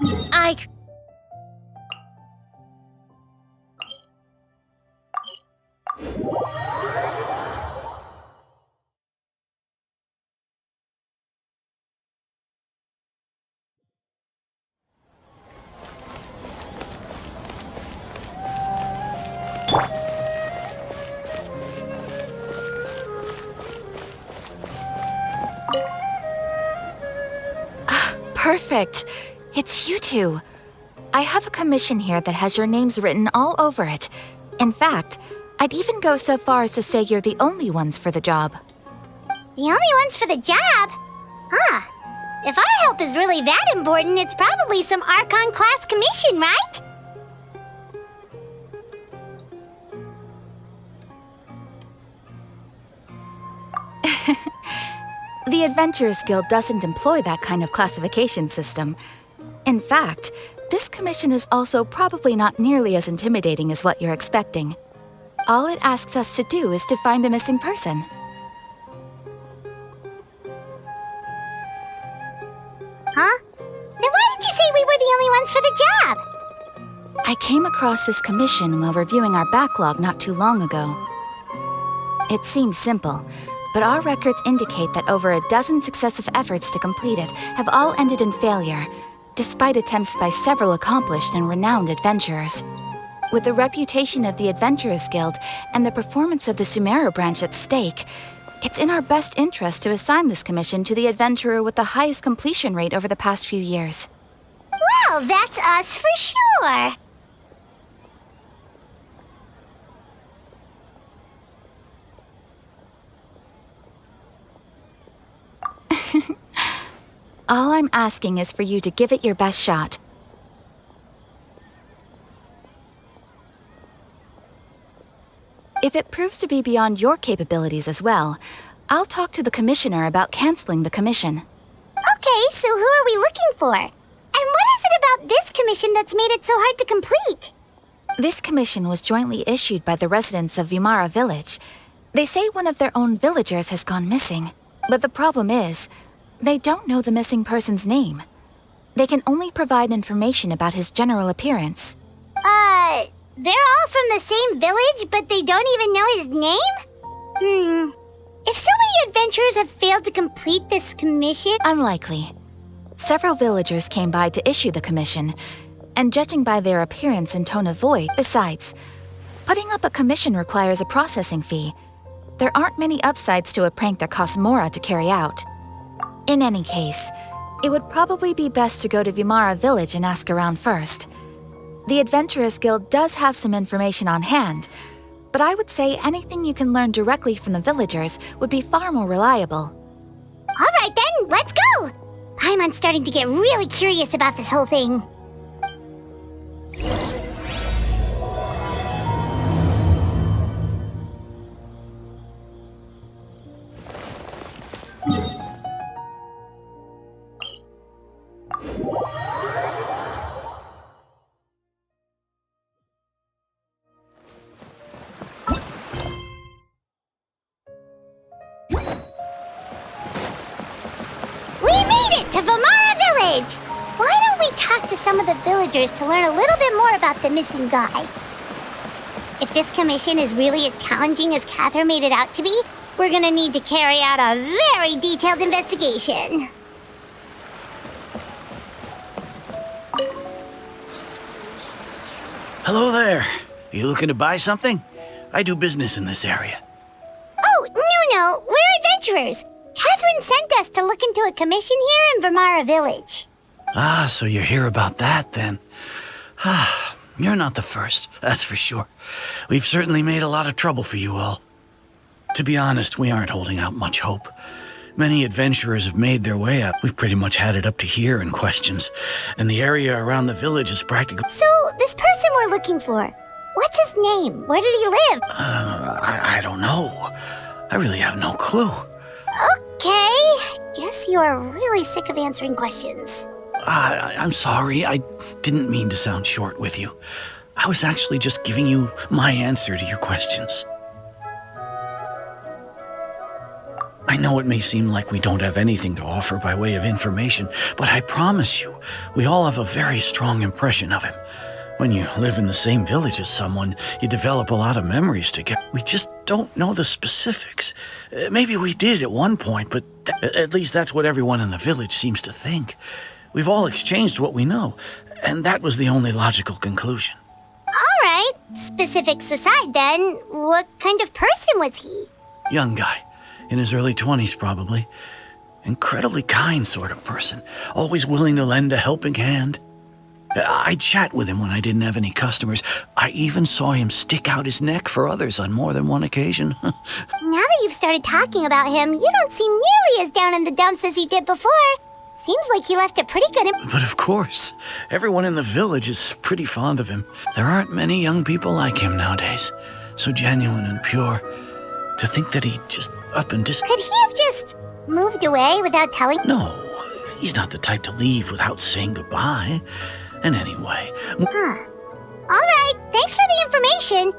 I... Perfect. It's you two. I have a commission here that has your names written all over it. In fact, I'd even go so far as to say you're the only ones for the job. The only ones for the job? Huh. If our help is really that important, it's probably some Archon-class commission, right? The Adventurers Guild doesn't employ that kind of classification system. In fact, this commission is also probably not nearly as intimidating as what you're expecting. All it asks us to do is to find a missing person. Huh? Then why did you say we were the only ones for the job? I came across this commission while reviewing our backlog not too long ago. It seems simple, but our records indicate that over a dozen successive efforts to complete it have all ended in failure, despite attempts by several accomplished and renowned adventurers. With the reputation of the Adventurers Guild and the performance of the Sumeru branch at stake, it's in our best interest to assign this commission to the adventurer with the highest completion rate over the past few years. Well, that's us for sure. All I'm asking is for you to give it your best shot. If it proves to be beyond your capabilities as well, I'll talk to the commissioner about canceling the commission. Okay, so who are we looking for? And what is it about this commission that's made it so hard to complete? This commission was jointly issued by the residents of Vimara Village. They say one of their own villagers has gone missing. But the problem is, they don't know the missing person's name. They can only provide information about his general appearance. They're all from the same village, but they don't even know his name? If so many adventurers have failed to complete this commission... Unlikely. Several villagers came by to issue the commission, and judging by their appearance and tone of voice, besides, putting up a commission requires a processing fee. There aren't many upsides to a prank that costs Mora to carry out. In any case, it would probably be best to go to Vimara Village and ask around first. The Adventurers Guild does have some information on hand, but I would say anything you can learn directly from the villagers would be far more reliable. All right then, let's go! Paimon's starting to get really curious about this whole thing. To Vimara Village! Why don't we talk to some of the villagers to learn a little bit more about the missing guy? If this commission is really as challenging as Catherine made it out to be, we're gonna need to carry out a very detailed investigation. Hello there. Are you looking to buy something? I do business in this area. Oh, no, we're adventurers. Catherine sent us to look into a commission here in Vimara Village. Ah, so you're here about that, then. Ah, you're not the first, that's for sure. We've certainly made a lot of trouble for you all. To be honest, we aren't holding out much hope. Many adventurers have made their way up. We've pretty much had it up to here in questions, and the area around the village is practically... So, this person we're looking for, what's his name? Where did he live? I don't know. I really have no clue. Okay, guess you are really sick of answering questions. I'm sorry, I didn't mean to sound short with you. I was actually just giving you my answer to your questions. I know it may seem like we don't have anything to offer by way of information, but I promise you, we all have a very strong impression of him. When you live in the same village as someone, you develop a lot of memories together. We just don't know the specifics. Maybe we did at one point, but at least that's what everyone in the village seems to think. We've all exchanged what we know, and that was the only logical conclusion. All right, specifics aside then, what kind of person was he? Young guy, in his early 20s probably. Incredibly kind sort of person, always willing to lend a helping hand. I'd chat with him when I didn't have any customers. I even saw him stick out his neck for others on more than one occasion. Now that you've started talking about him, you don't seem nearly as down in the dumps as you did before. Seems like he left a pretty good But of course, everyone in the village is pretty fond of him. There aren't many young people like him nowadays. So genuine and pure. To think that he just up and Could he have just moved away without telling? No, he's not the type to leave without saying goodbye. And anyway... Huh. All right, thanks for the information.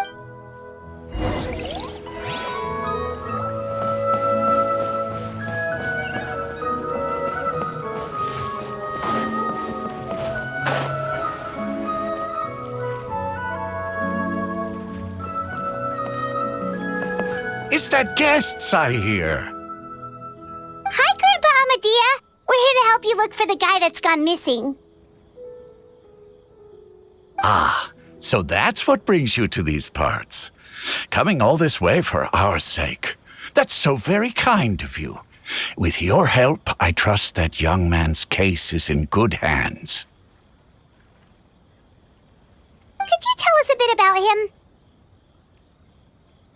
It's the guests I hear. Hi, Grandpa Amadea. We're here to help you look for the guy that's gone missing. Ah, so that's what brings you to these parts. Coming all this way for our sake. That's so very kind of you. With your help, I trust that young man's case is in good hands. Could you tell us a bit about him?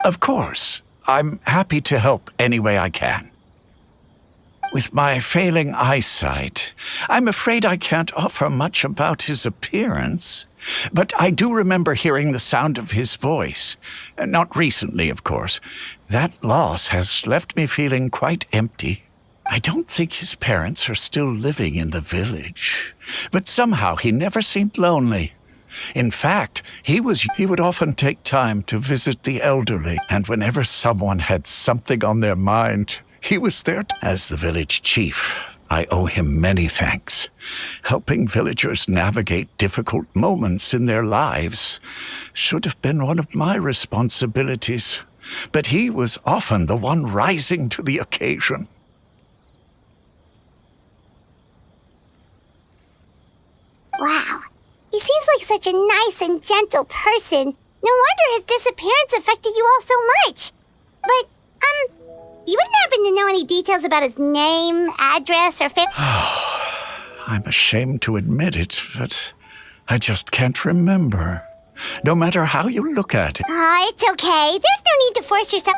Of course. I'm happy to help any way I can. With my failing eyesight, I'm afraid I can't offer much about his appearance. But I do remember hearing the sound of his voice. Not recently, of course. That loss has left me feeling quite empty. I don't think his parents are still living in the village. But somehow he never seemed lonely. In fact, he would often take time to visit the elderly, and whenever someone had something on their mind, he was there. As the village chief, I owe him many thanks. Helping villagers navigate difficult moments in their lives should have been one of my responsibilities, but he was often the one rising to the occasion. Wow, he seems like such a nice and gentle person. No wonder his disappearance affected you all so much. But, you wouldn't happen to know any details about his name, address, or I'm ashamed to admit it, but I just can't remember. No matter how you look at it. It's okay. There's no need to force yourself.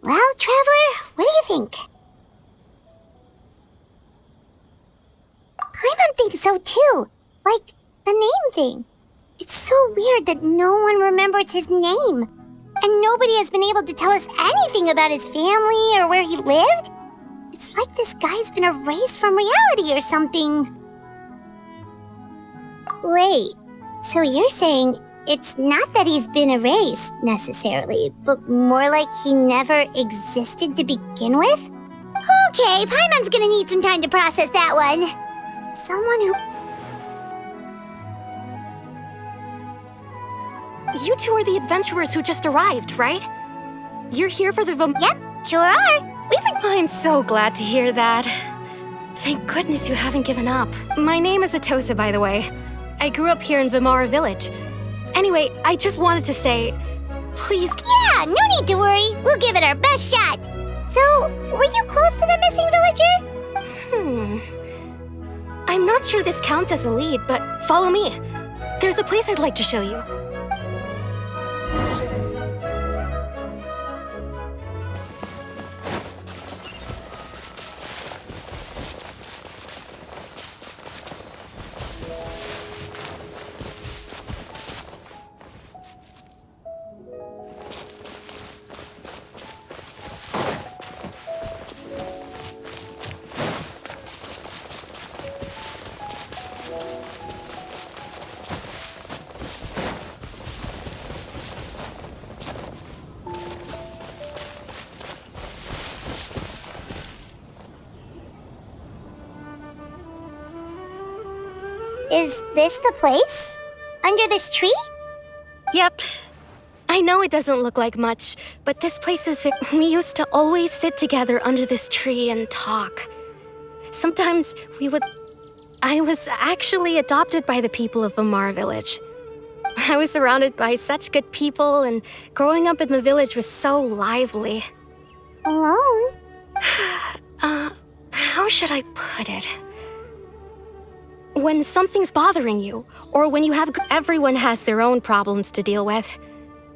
Well, Traveler, what do you think? Paimon thinks so too. Like, the name thing. It's so weird that no one remembers his name. And nobody has been able to tell us anything about his family or where he lived. It's like this guy's been erased from reality or something. Wait, so you're saying it's not that he's been erased, necessarily, but more like he never existed to begin with? Okay, Paimon's gonna need some time to process that one. Someone who... You two are the adventurers who just arrived, right? You're here for the Yep, sure are. I'm so glad to hear that. Thank goodness you haven't given up. My name is Atosa, by the way. I grew up here in Vimara Village. Anyway, I just wanted to say, please... Yeah, no need to worry. We'll give it our best shot. So, were you close to the missing villager? I'm not sure this counts as a lead, but follow me. There's a place I'd like to show you. this the place? Under this tree? Yep. I know it doesn't look like much, but this place is we used to always sit together under this tree and talk. Sometimes I was actually adopted by the people of Vimar Village. I was surrounded by such good people, and growing up in the village was so lively. Alone? How should I put it? When something's bothering you, or when you have everyone has their own problems to deal with.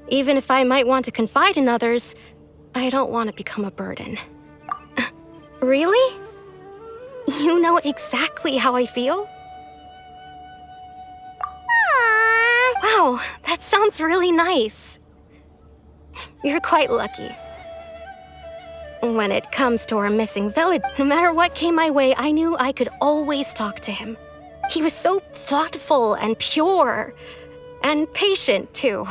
Even if I might want to confide in others, I don't want to become a burden. Really? You know exactly how I feel? Aww. Wow, that sounds really nice. You're quite lucky. When it comes to our missing village, no matter what came my way, I knew I could always talk to him. He was so thoughtful and pure, and patient too.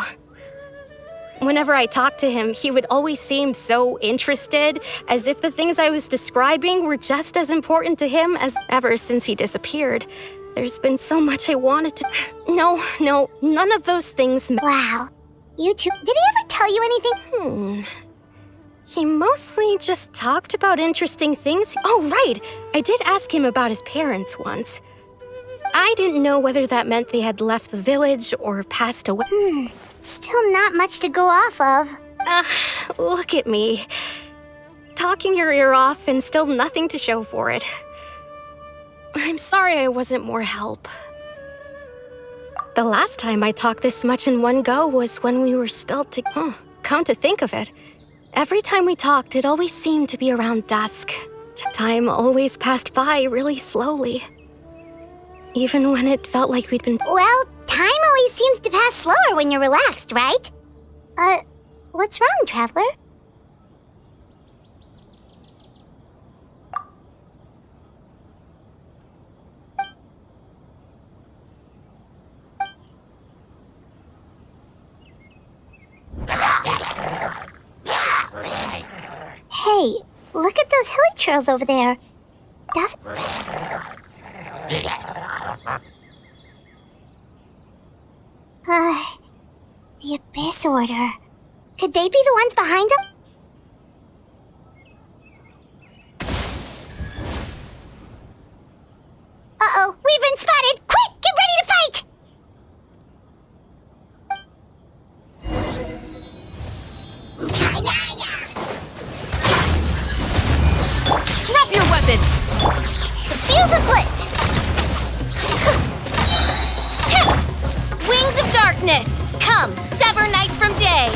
Whenever I talked to him, he would always seem so interested, as if the things I was describing were just as important to him as ever since he disappeared. There's been so much I wanted to... No, none of those things... Wow. You two... Did he ever tell you anything? He mostly just talked about interesting things. Oh, right! I did ask him about his parents once. I didn't know whether that meant they had left the village or passed away. Still not much to go off of. Look at me. Talking your ear off and still nothing to show for it. I'm sorry I wasn't more help. The last time I talked this much in one go was when we were still come to think of it. Every time we talked, it always seemed to be around dusk. Time always passed by really slowly. Even when it felt like we'd been... Well, time always seems to pass slower when you're relaxed, right? What's wrong, Traveler? Hey, look at those hilly trails over there. The Abyss Order. Could they be the ones behind them? Uh-oh, we've been spotted! Quick, get ready to fight! Drop your weapons! The fuse is lit! Wings of darkness, come, sever night from day.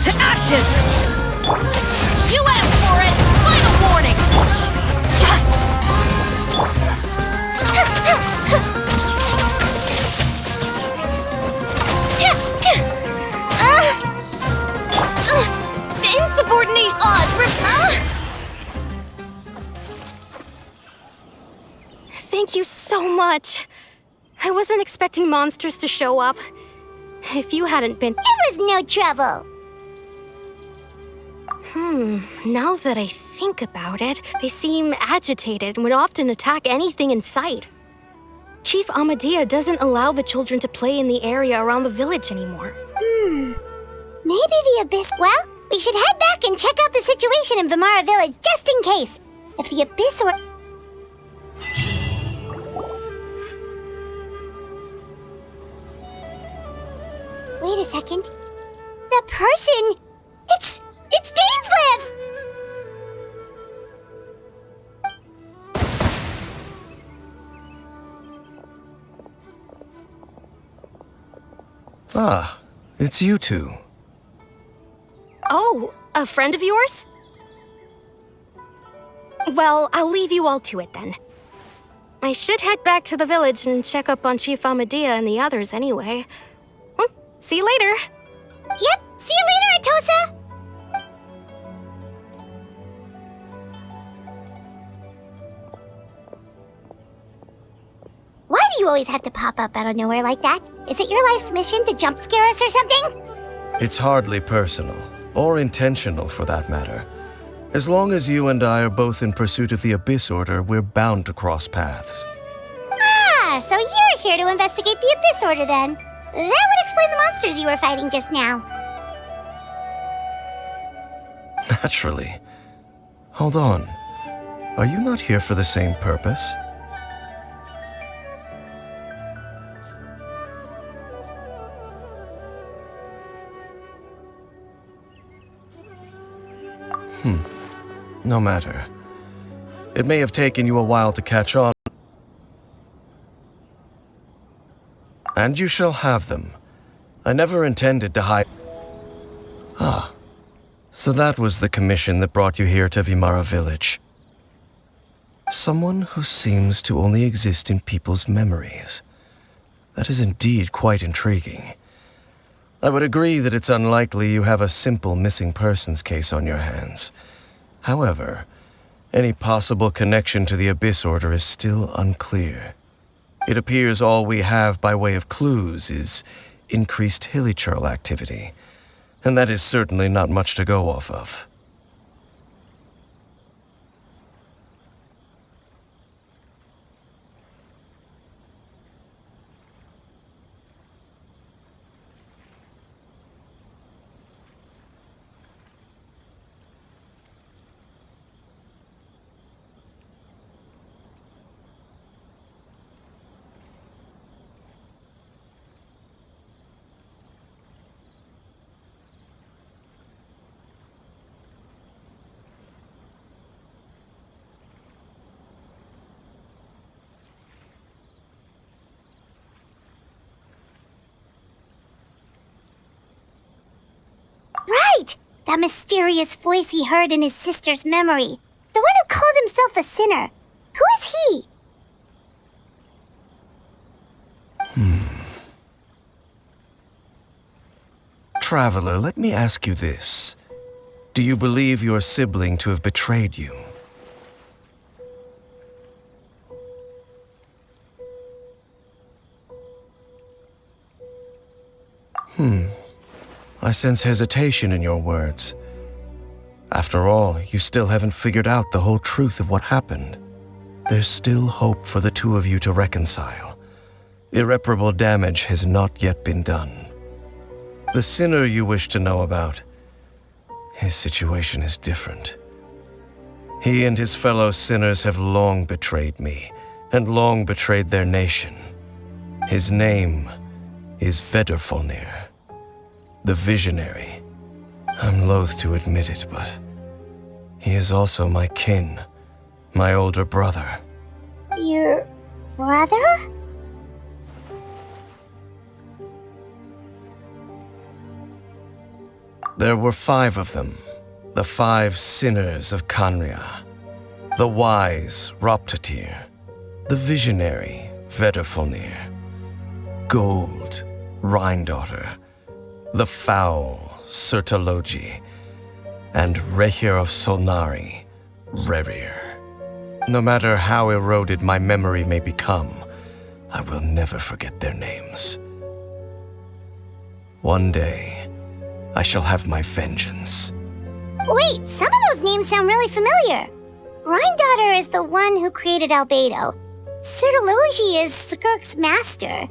To ashes! You asked for it! Final warning! The insubordinate Thank you so much. I wasn't expecting monsters to show up. If you hadn't been... It was no trouble. Now that I think about it, they seem agitated and would often attack anything in sight. Chief Amadea doesn't allow the children to play in the area around the village anymore. Maybe the Abyss... Well, we should head back and check out the situation in Vimara Village, just in case. If the Abyss or... Wait a second. That person... It's Dainslev! Ah, it's you two. Oh, a friend of yours? Well, I'll leave you all to it then. I should head back to the village and check up on Chief Amadea and the others anyway. See you later. Yep, See you later, Atosa! Why do you always have to pop up out of nowhere like that? Is it your life's mission to jump scare us or something? It's hardly personal, or intentional for that matter. As long as you and I are both in pursuit of the Abyss Order, we're bound to cross paths. Ah, so you're here to investigate the Abyss Order then. That would explain the monsters you were fighting just now. Naturally. Hold on. Are you not here for the same purpose? No matter. It may have taken you a while to catch on. And you shall have them. I never intended to hide. Ah. So that was the commission that brought you here to Vimara Village. Someone who seems to only exist in people's memories. That is indeed quite intriguing. I would agree that it's unlikely you have a simple missing persons case on your hands. However, any possible connection to the Abyss Order is still unclear. It appears all we have by way of clues is increased hilichurl activity, and that is certainly not much to go off of. Right! That mysterious voice he heard in his sister's memory. The one who called himself a sinner. Who is he? Traveler, let me ask you this. Do you believe your sibling to have betrayed you? I sense hesitation in your words. After all, you still haven't figured out the whole truth of what happened. There's still hope for the two of you to reconcile. Irreparable damage has not yet been done. The sinner you wish to know about, his situation is different. He and his fellow sinners have long betrayed me, and long betrayed their nation. His name is Vedrfolnir, the Visionary. I'm loath to admit it, but he is also my kin, my older brother. Your brother? There were 5 of them, the 5 sinners of Khanria. The wise Roptatir, the visionary Vedrfolnir, Gold Rhindaughter, the foul Sertalogi, and Rehir of Solnari, Rerir. No matter how eroded my memory may become, I will never forget their names. One day, I shall have my vengeance. Wait, some of those names sound really familiar. Rhindaughter is the one who created Albedo. Sertalogi is Skirk's master.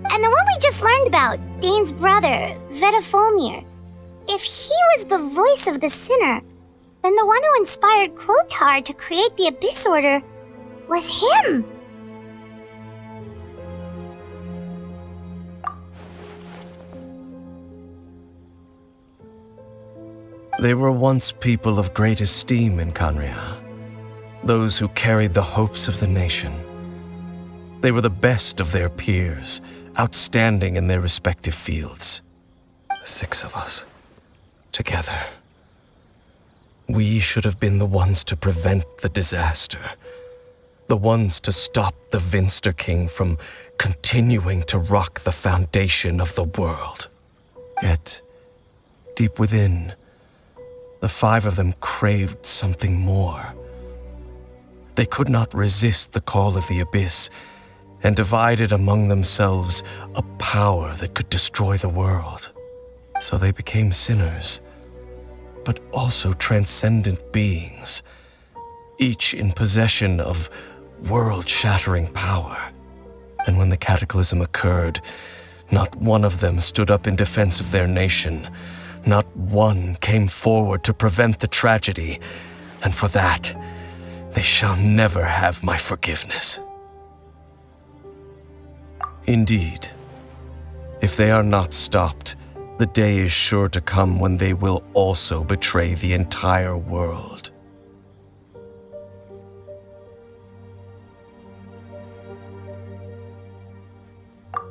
And the one we just learned about, Dane's brother, Vedrfolnir. If he was the voice of the sinner, then the one who inspired Clothar to create the Abyss Order was him. They were once people of great esteem in Khanria, those who carried the hopes of the nation. They were the best of their peers, outstanding in their respective fields. 6 of us, together. We should have been the ones to prevent the disaster, the ones to stop the Vinster King from continuing to rock the foundation of the world. Yet, deep within, the 5 of them craved something more. They could not resist the call of the abyss, and divided among themselves a power that could destroy the world. So they became sinners, but also transcendent beings, each in possession of world-shattering power. And when the cataclysm occurred, not one of them stood up in defense of their nation. Not one came forward to prevent the tragedy, and for that, they shall never have my forgiveness. Indeed, if they are not stopped, the day is sure to come when they will also betray the entire world.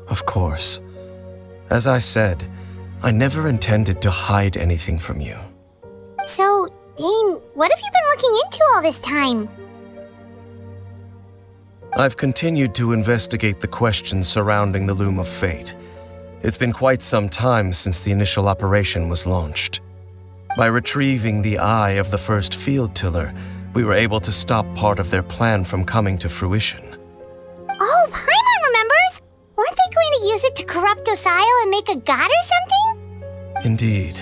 Of course, as I said, I never intended to hide anything from you. So, Dane, what have you been looking into all this time? I've continued to investigate the questions surrounding the Loom of Fate. It's been quite some time since the initial operation was launched. By retrieving the eye of the first field tiller, we were able to stop part of their plan from coming to fruition. Oh, Paimon remembers! Weren't they going to use it to corrupt Osial and make a god or something? Indeed.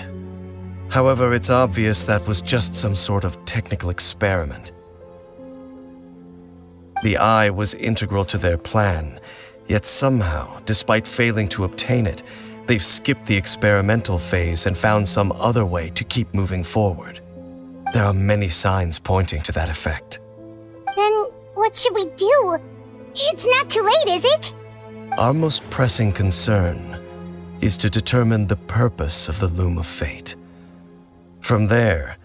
However, it's obvious that was just some sort of technical experiment. The eye was integral to their plan, yet somehow, despite failing to obtain it, they've skipped the experimental phase and found some other way to keep moving forward. There are many signs pointing to that effect. Then what should we do? It's not too late, is it? Our most pressing concern is to determine the purpose of the Loom of Fate. From there,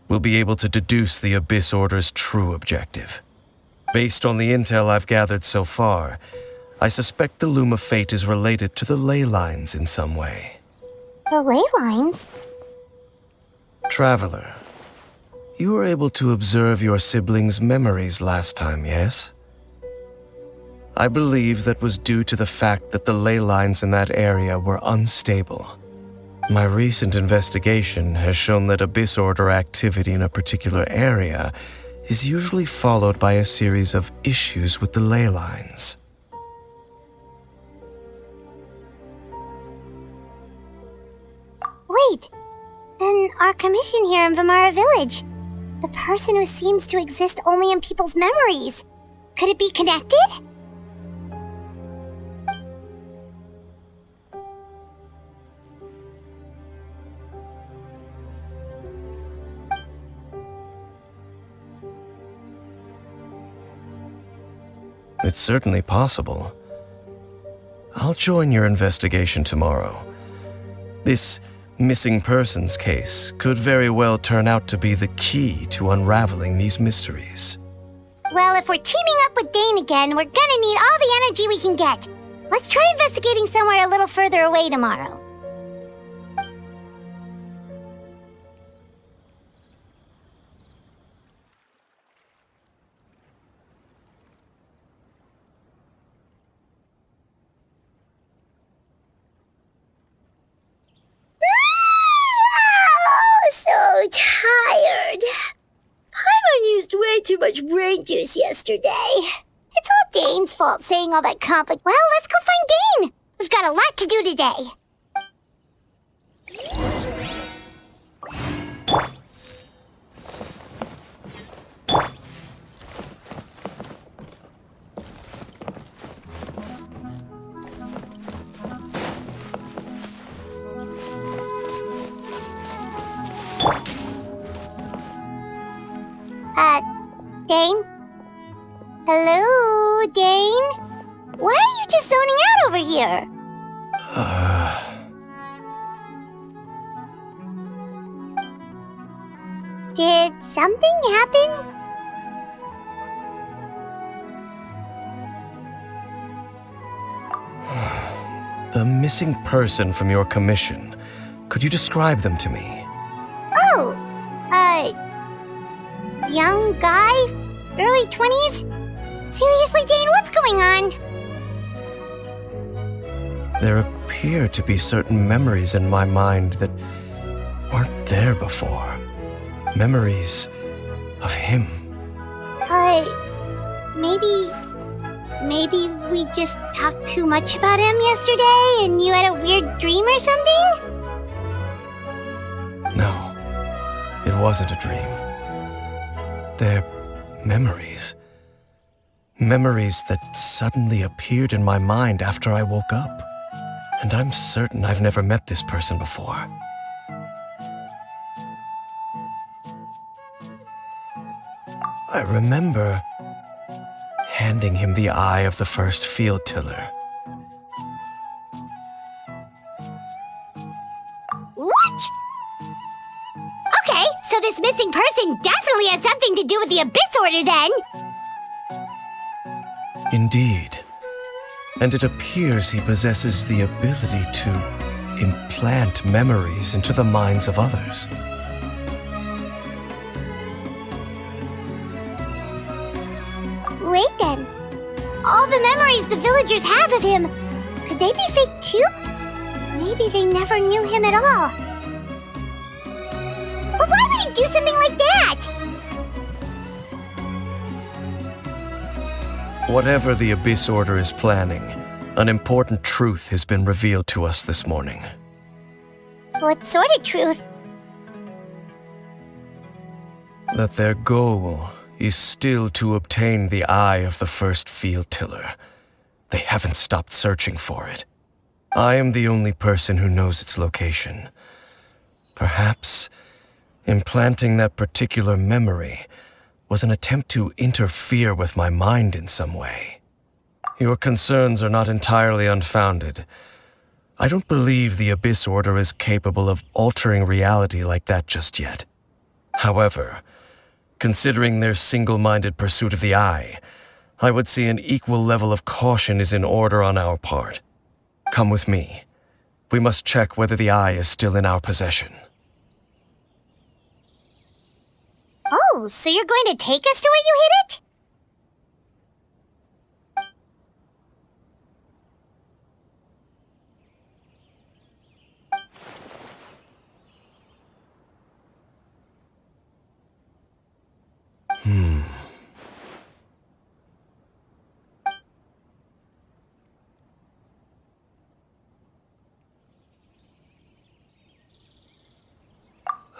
we'll be able to deduce the Abyss Order's true objective. Based on the intel I've gathered so far, I suspect the Loom of Fate is related to the ley lines in some way. The ley lines? Traveler, you were able to observe your siblings' memories last time, yes? I believe that was due to the fact that the ley lines in that area were unstable. My recent investigation has shown that Abyss Order activity in a particular area is usually followed by a series of issues with the ley lines. Wait, then our commission here in Vimara Village, the person who seems to exist only in people's memories, could it be connected? It's certainly possible. I'll join your investigation tomorrow. This missing persons case could very well turn out to be the key to unraveling these mysteries. Well, if we're teaming up with Dane again, we're gonna need all the energy we can get. Let's try investigating somewhere a little further away tomorrow. So tired. Paimon used way too much brain juice yesterday. It's all Dane's fault saying all that complex. Well, let's go find Dane. We've got a lot to do today. Dane? Hello, Dane? Why are you just zoning out over here? Did something happen? The missing person from your commission. Could you describe them to me? Oh, young guy? Early 20s? Seriously, Dane, what's going on? There appear to be certain memories in my mind that weren't there before. Memories of him. Maybe we just talked too much about him yesterday and you had a weird dream or something? No, it wasn't a dream. They're memories. Memories that suddenly appeared in my mind after I woke up. And I'm certain I've never met this person before. I remember handing him the eye of the first field tiller. What? Okay, so this missing person definitely has something to do with the Abyss Order then! Indeed. And it appears he possesses the ability to implant memories into the minds of others. Wait then. All the memories the villagers have of him, could they be fake too? Maybe they never knew him at all. But why would he do something like that? Whatever the Abyss Order is planning, an important truth has been revealed to us this morning. What sort of truth? That their goal is still to obtain the eye of the first field tiller. They haven't stopped searching for it. I am the only person who knows its location. Perhaps implanting that particular memory was an attempt to interfere with my mind in some way. Your concerns are not entirely unfounded. I don't believe the Abyss Order is capable of altering reality like that just yet. However, considering their single-minded pursuit of the eye, I would say an equal level of caution is in order on our part. Come with me. We must check whether the eye is still in our possession. Oh, so you're going to take us to where you hid it?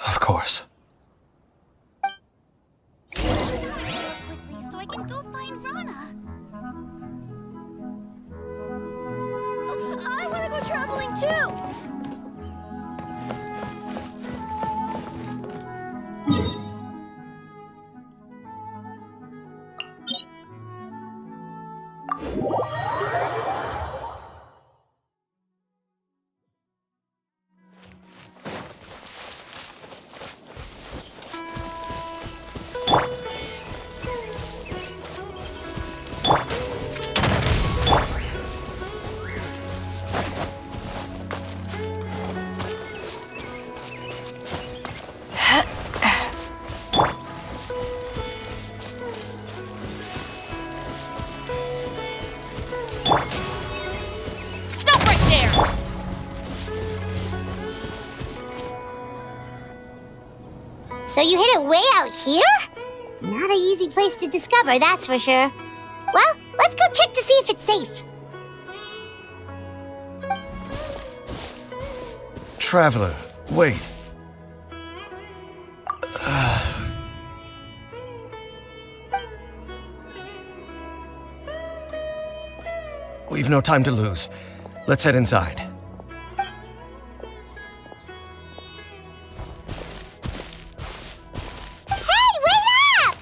Of course. Quickly, so I can go find Rana. I want to go traveling too. Stop right there! So you hid it way out here? Not an easy place to discover, that's for sure. Well, let's go check to see if it's safe. Traveler, wait. We've no time to lose. Let's head inside. Hey, wait up!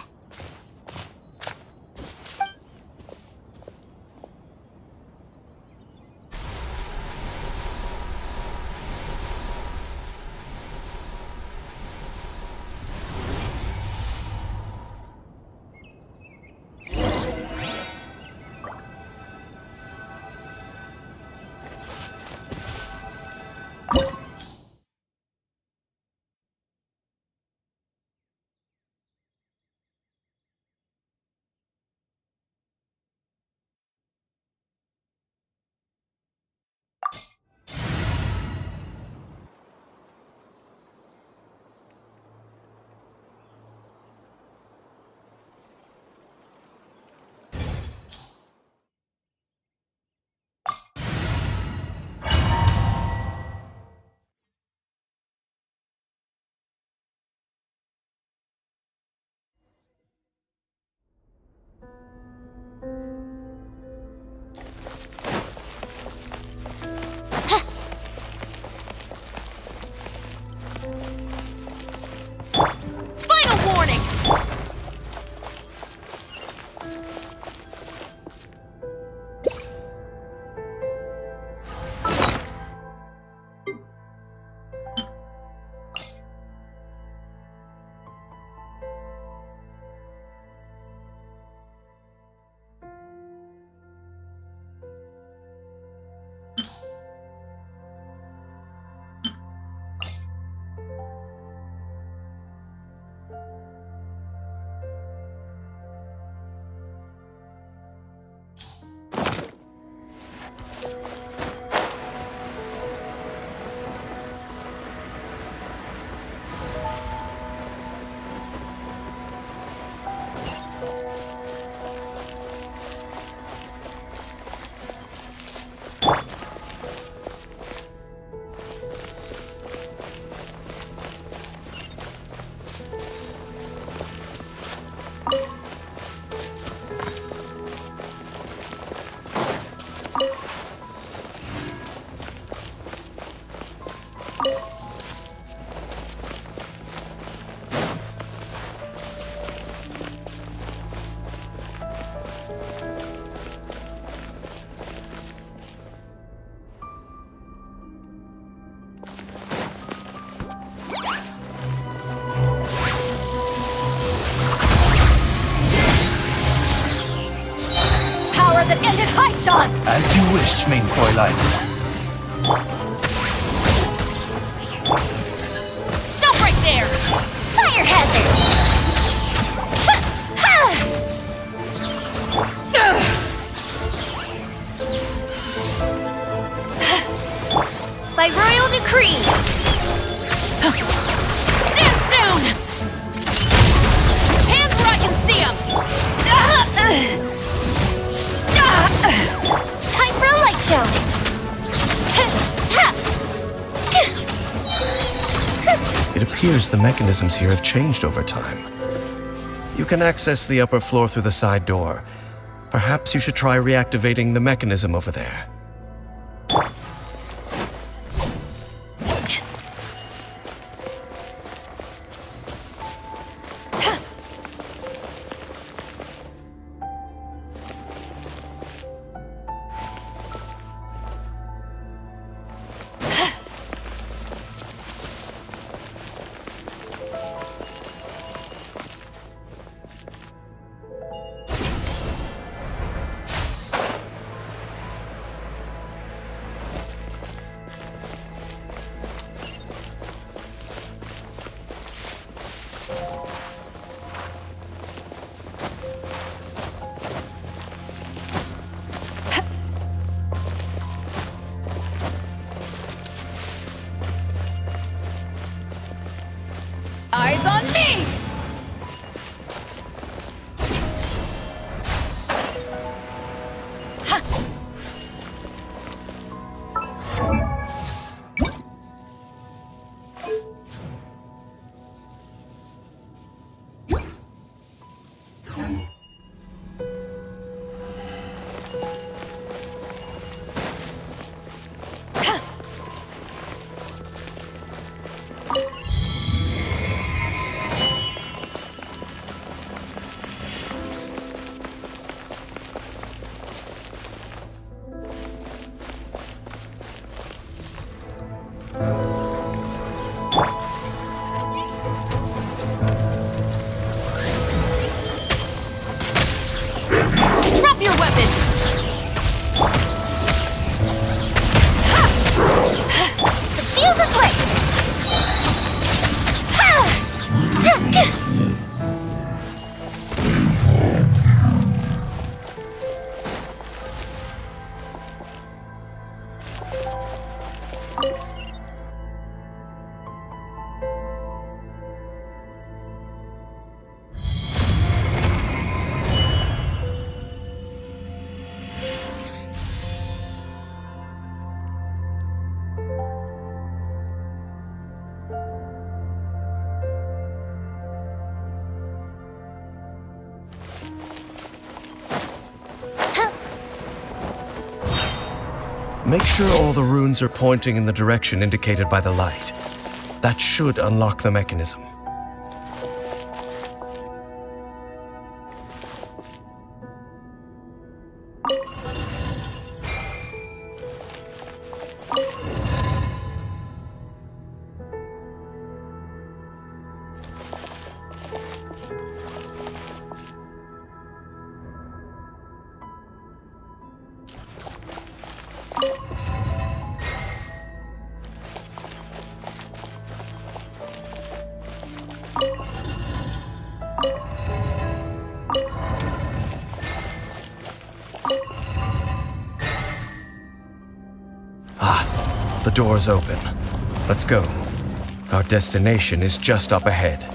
that ended Haishan! As you wish, main Fräulein. Stop right there! Fire hazard! By royal decree! Stand down! Hands where I can see them! Time for a light show! It appears the mechanisms here have changed over time. You can access the upper floor through the side door. Perhaps you should try reactivating the mechanism over there. Eyes on me! Drop your weapons! The fuse is lit! Make sure all the runes are pointing in the direction indicated by the light. That should unlock the mechanism. The door's open. Let's go. Our destination is just up ahead.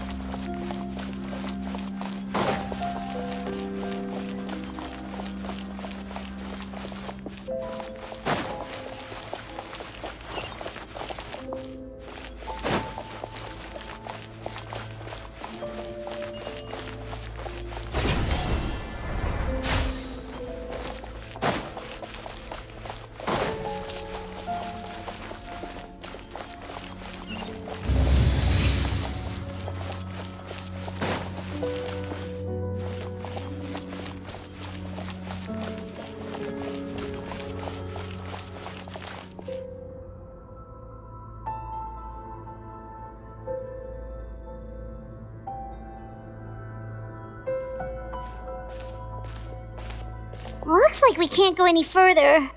Looks like we can't go any further.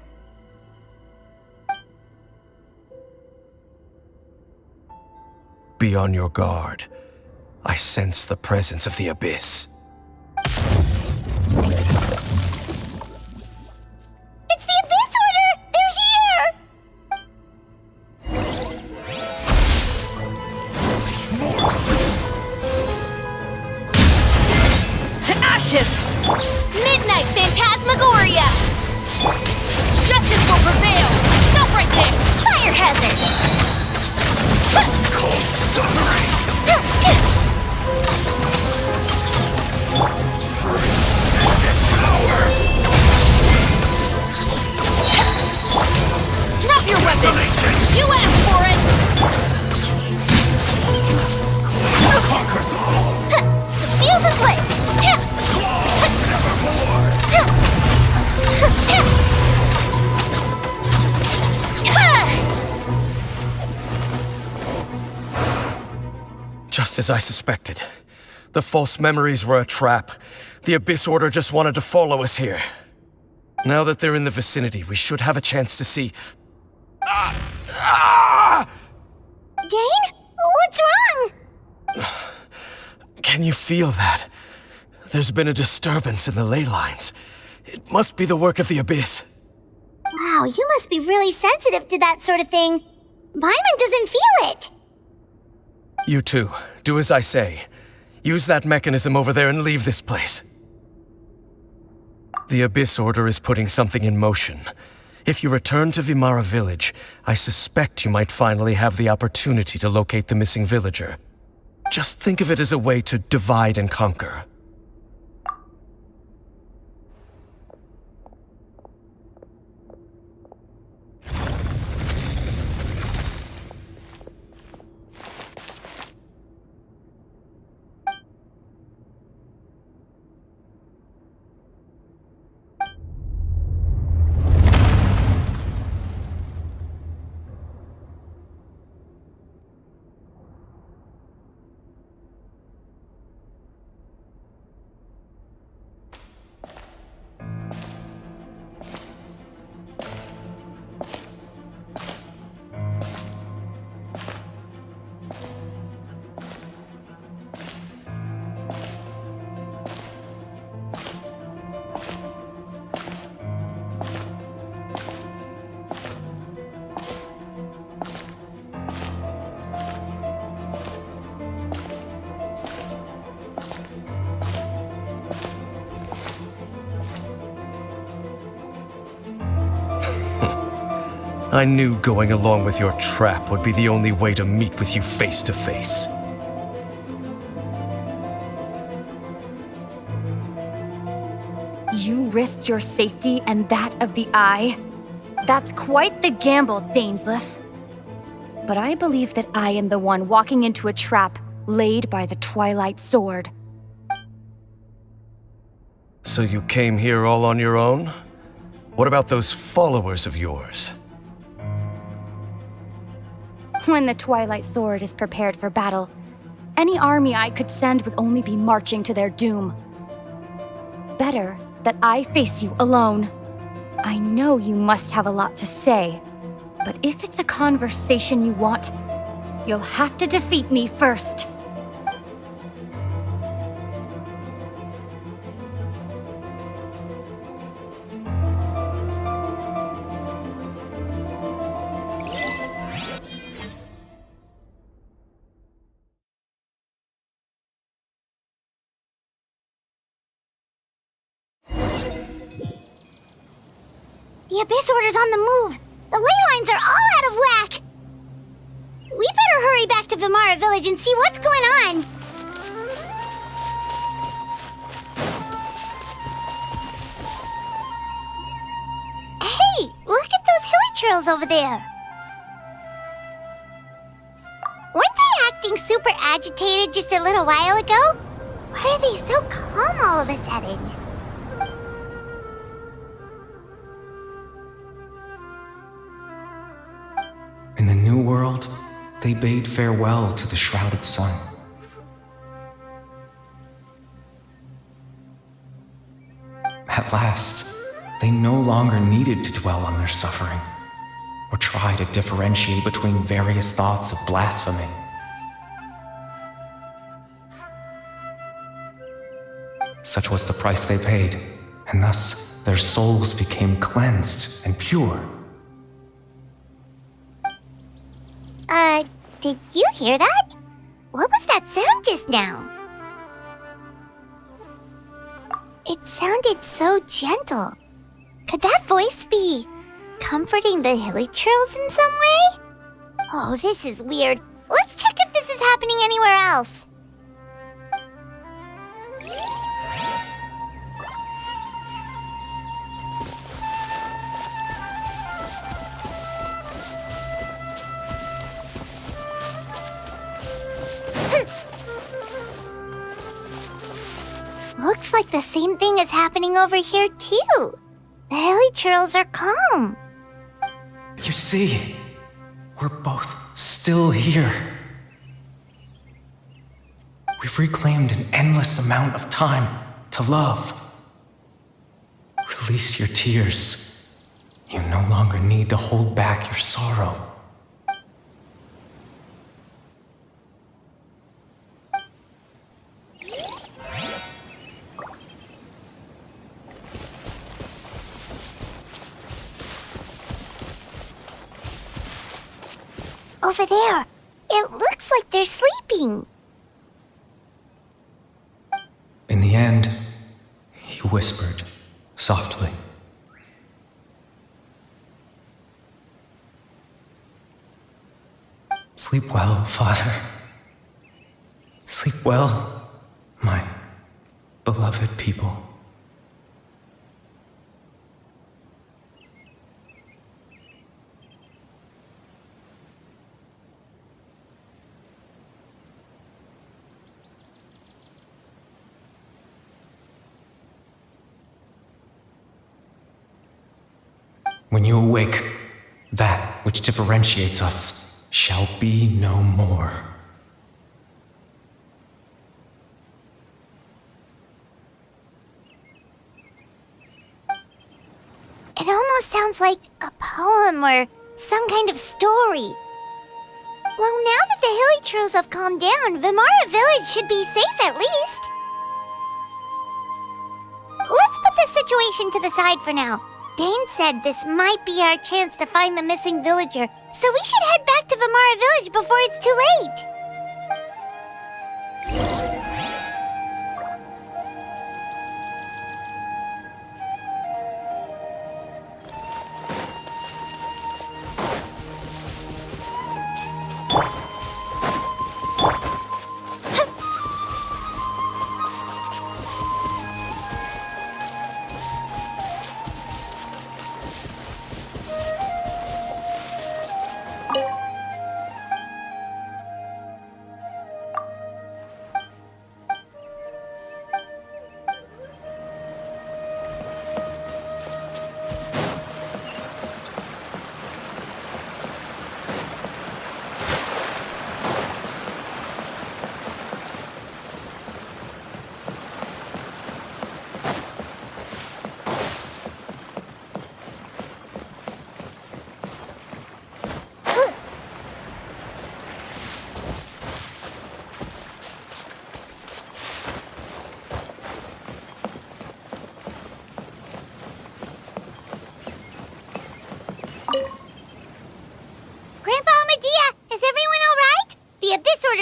Be on your guard. I sense the presence of the Abyss. It's the Abyss Order! They're here! To ashes! Midnight Phantasmagoria! Justice will prevail! Stop right there! Fire hazard! Cold suffering! Power! Drop your weapons! You asked for it! Conquers all! The fuse is lit! Nevermore! Just as I suspected. The false memories were a trap. The Abyss Order just wanted to follow us here. Now that they're in the vicinity, we should have a chance to see... Dane? What's wrong? Can you feel that? There's been a disturbance in the ley lines. It must be the work of the Abyss. Wow, you must be really sensitive to that sort of thing. Paimon doesn't feel it. You too. Do as I say. Use that mechanism over there and leave this place. The Abyss Order is putting something in motion. If you return to Vimara Village, I suspect you might finally have the opportunity to locate the missing villager. Just think of it as a way to divide and conquer. I knew going along with your trap would be the only way to meet with you face to face. You risked your safety and that of the Eye? That's quite the gamble, Dainsleif. But I believe that I am the one walking into a trap laid by the Twilight Sword. So you came here all on your own? What about those followers of yours? When the Twilight Sword is prepared for battle, any army I could send would only be marching to their doom. Better that I face you alone. I know you must have a lot to say, but if it's a conversation you want, you'll have to defeat me first. The Abyss Order's on the move. The ley lines are all out of whack. We better hurry back to Vimara Village and see what's going on. Hey, look at those hilly trails over there. Weren't they acting super agitated just a little while ago? Why are they so calm all of a sudden? In the New World, they bade farewell to the shrouded sun. At last, they no longer needed to dwell on their suffering, or try to differentiate between various thoughts of blasphemy. Such was the price they paid, and thus their souls became cleansed and pure. Did you hear that? What was that sound just now? It sounded so gentle. Could that voice be comforting the villagers in some way? Oh, this is weird. Let's check if this is happening anywhere else. Looks like the same thing is happening over here, too. The hilly churls are calm. You see, we're both still here. We've reclaimed an endless amount of time to love. Release your tears. You no longer need to hold back your sorrow. Over there. It looks like they're sleeping. In the end, he whispered softly. Sleep well, Father. Sleep well, my beloved people. When you awake, that which differentiates us shall be no more. It almost sounds like a poem or some kind of story. Well, now that the hilly trolls have calmed down, Vimara Village should be safe at least. Let's put this situation to the side for now. Dane said this might be our chance to find the missing villager, so we should head back to Vimara Village before it's too late.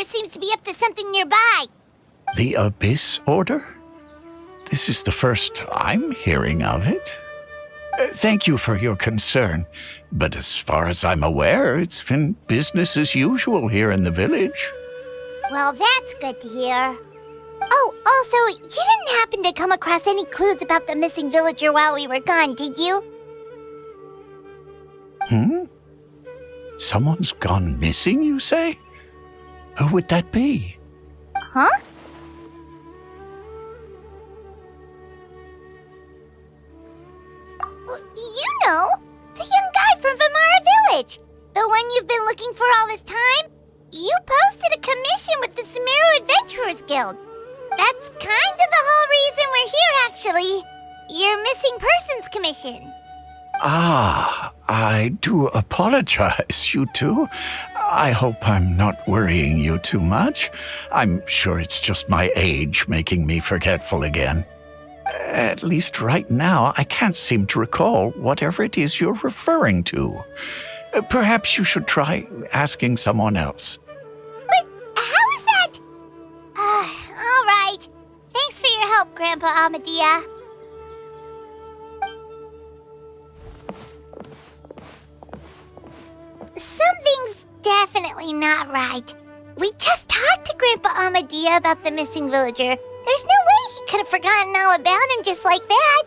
Seems to be up to something nearby. The Abyss Order? This is the first I'm hearing of it. Thank you for your concern, but as far as I'm aware, it's been business as usual here in the village. Well, that's good to hear. Oh, also, you didn't happen to come across any clues about the missing villager while we were gone, did you? Someone's gone missing, you say? Who would that be? Huh? You know, the young guy from Vimara Village. The one you've been looking for all this time. You posted a commission with the Sumeru Adventurers Guild. That's kind of the whole reason we're here, actually. your missing persons commission. Ah, I do apologize, you two. I hope I'm not worrying you too much. I'm sure it's just my age making me forgetful again. At least right now, I can't seem to recall whatever it is you're referring to. Perhaps you should try asking someone else. But how is that? All right. Thanks for your help, Grandpa Amadia. Something's definitely not right. We just talked to Grandpa Amadia about the missing villager. There's no way he could have forgotten all about him just like that.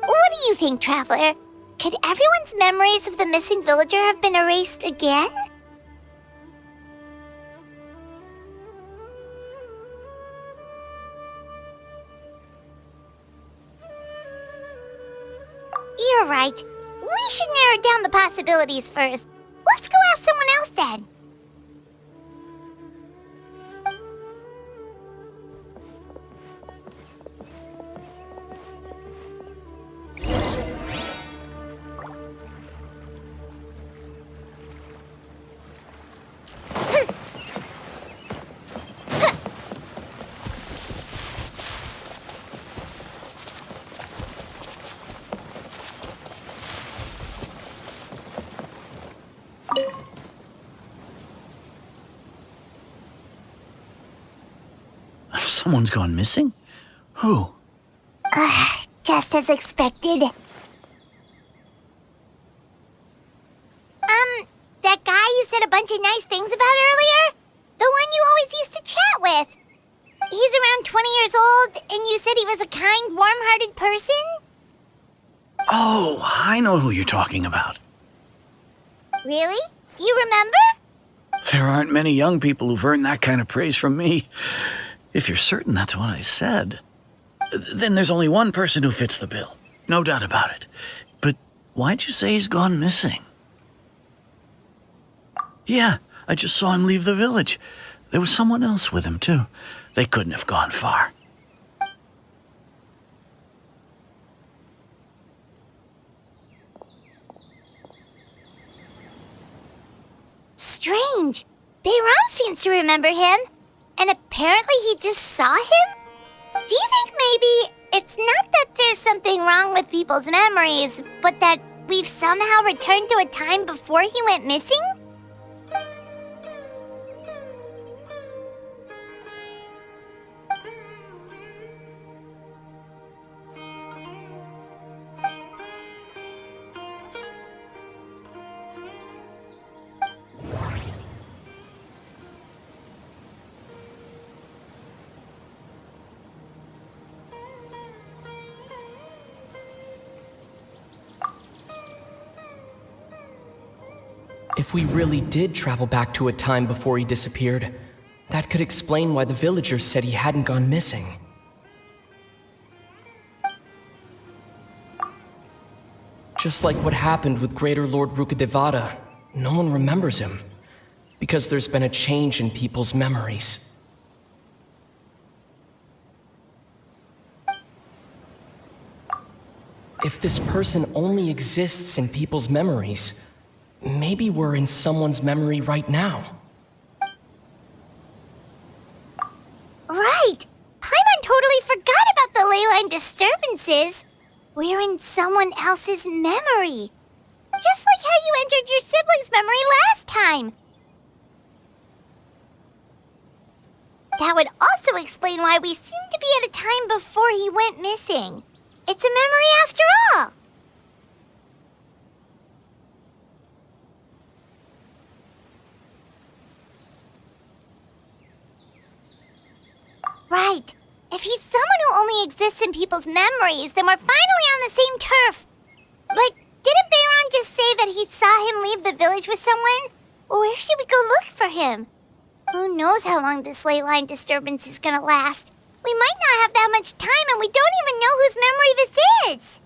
What do you think, Traveler? Could everyone's memories of the missing villager have been erased again? You're right. We should narrow down the possibilities first. Let's go ask someone else then. Someone's gone missing? Who? Just as expected. That guy you said a bunch of nice things about earlier? The one you always used to chat with. He's around 20 years old, and you said he was a kind, warm-hearted person? Oh, I know who you're talking about. Really? You remember? There aren't many young people who've earned that kind of praise from me. If you're certain that's what I said, then there's only one person who fits the bill. No doubt about it. But why'd you say he's gone missing? Yeah, I just saw him leave the village. There was someone else with him, too. They couldn't have gone far. Strange. Bayram seems to remember him. And apparently he just saw him? Do you think maybe it's not that there's something wrong with people's memories, but that we've somehow returned to a time before he went missing? If we really did travel back to a time before he disappeared, that could explain why the villagers said he hadn't gone missing. Just like what happened with Greater Lord Rukadevada, no one remembers him, because there's been a change in people's memories. If this person only exists in people's memories, maybe we're in someone's memory right now. Right! Paimon totally forgot about the ley line disturbances. We're in someone else's memory. Just like how you entered your sibling's memory last time. That would also explain why we seem to be at a time before he went missing. It's a memory after all. Right. If he's someone who only exists in people's memories, then we're finally on the same turf. But didn't Bayron just say that he saw him leave the village with someone? Where should we go look for him? Who knows how long this ley line disturbance is gonna last? We might not have that much time, and we don't even know whose memory this is.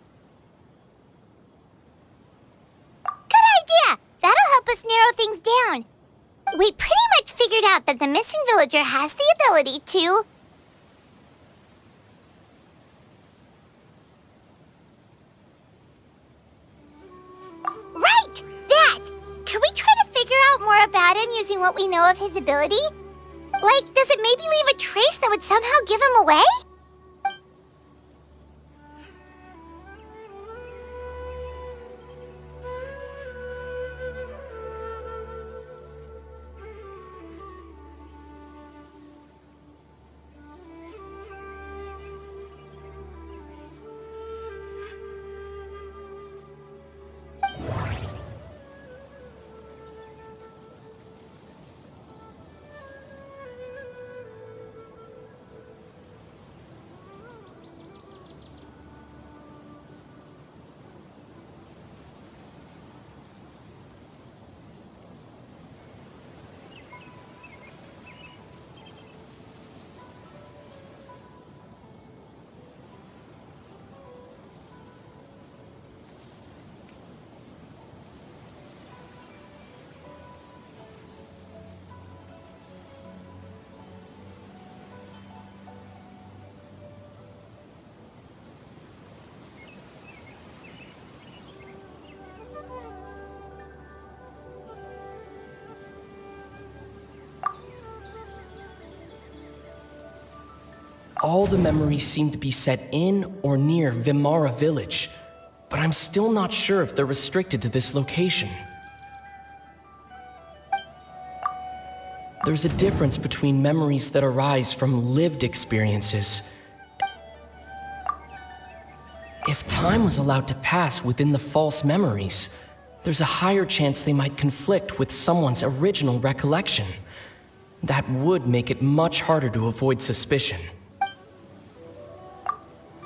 Good idea! That'll help us narrow things down. We pretty much figured out that the missing villager has the ability to got him using what we know of his ability? Like, does it maybe leave a trace that would somehow give him away? All the memories seem to be set in or near Vimara village, but I'm still not sure if they're restricted to this location. There's a difference between memories that arise from lived experiences. If time was allowed to pass within the false memories, there's a higher chance they might conflict with someone's original recollection. That would make it much harder to avoid suspicion.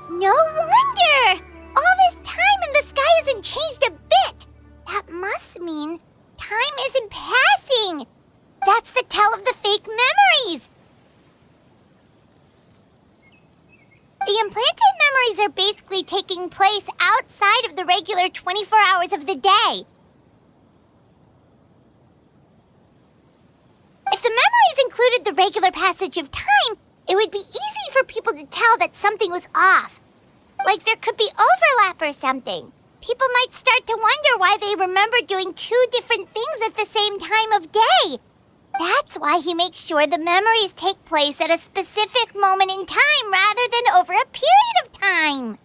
No wonder! All this time and the sky hasn't changed a bit! That must mean time isn't passing! That's the tell of the fake memories! The implanted memories are basically taking place outside of the regular 24 hours of the day. If the memories included the regular passage of time, it would be easy for people to tell that something was off. Like there could be overlap or something. People might start to wonder why they remember doing two different things at the same time of day. That's why he makes sure the memories take place at a specific moment in time rather than over a period of time.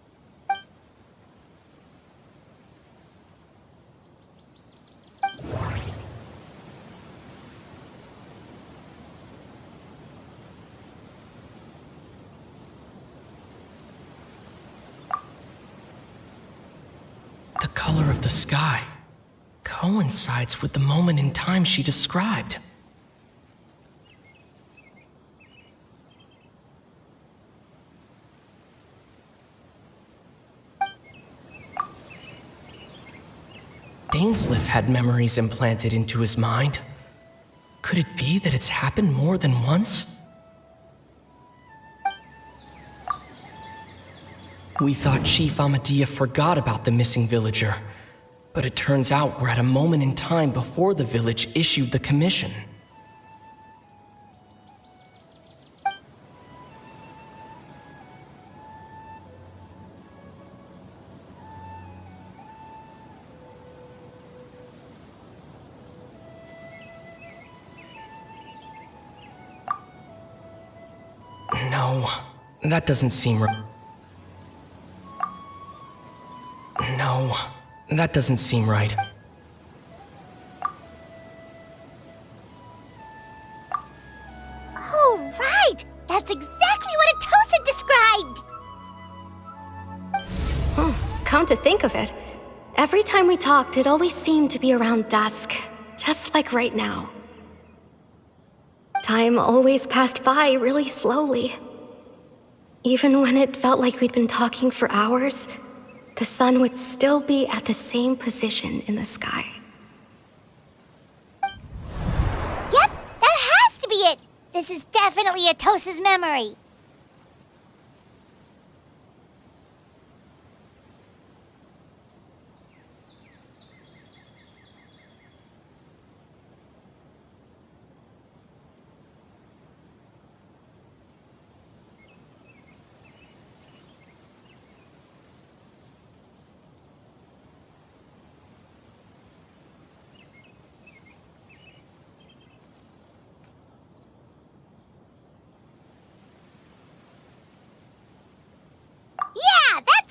The color of the sky coincides with the moment in time she described. Dainsleif had memories implanted into his mind. Could it be that it's happened more than once? We thought Chief Amadea forgot about the missing villager, but it turns out we're at a moment in time before the village issued the commission. No, that doesn't seem right. No, that doesn't seem right. Oh, right! That's exactly what Atosa described! Come to think of it, every time we talked, it always seemed to be around dusk, just like right now. Time always passed by really slowly. Even when it felt like we'd been talking for hours, the sun would still be at the same position in the sky. Yep, that has to be it! This is definitely Atosa's memory.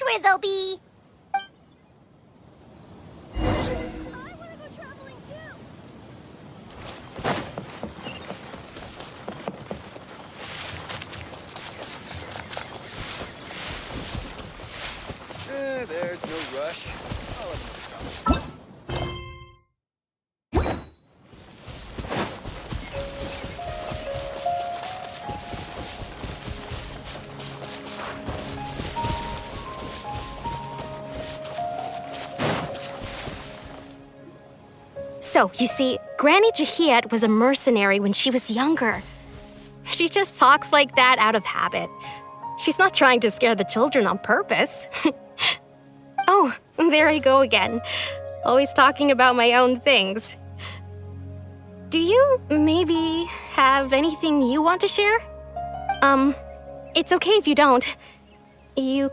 where they'll be. There's no rush. So, you see, Granny Jahiet was a mercenary when she was younger. She just talks like that out of habit. She's not trying to scare the children on purpose. Oh, there I go again. Always talking about my own things. Do you maybe have anything you want to share? It's okay if you don't. You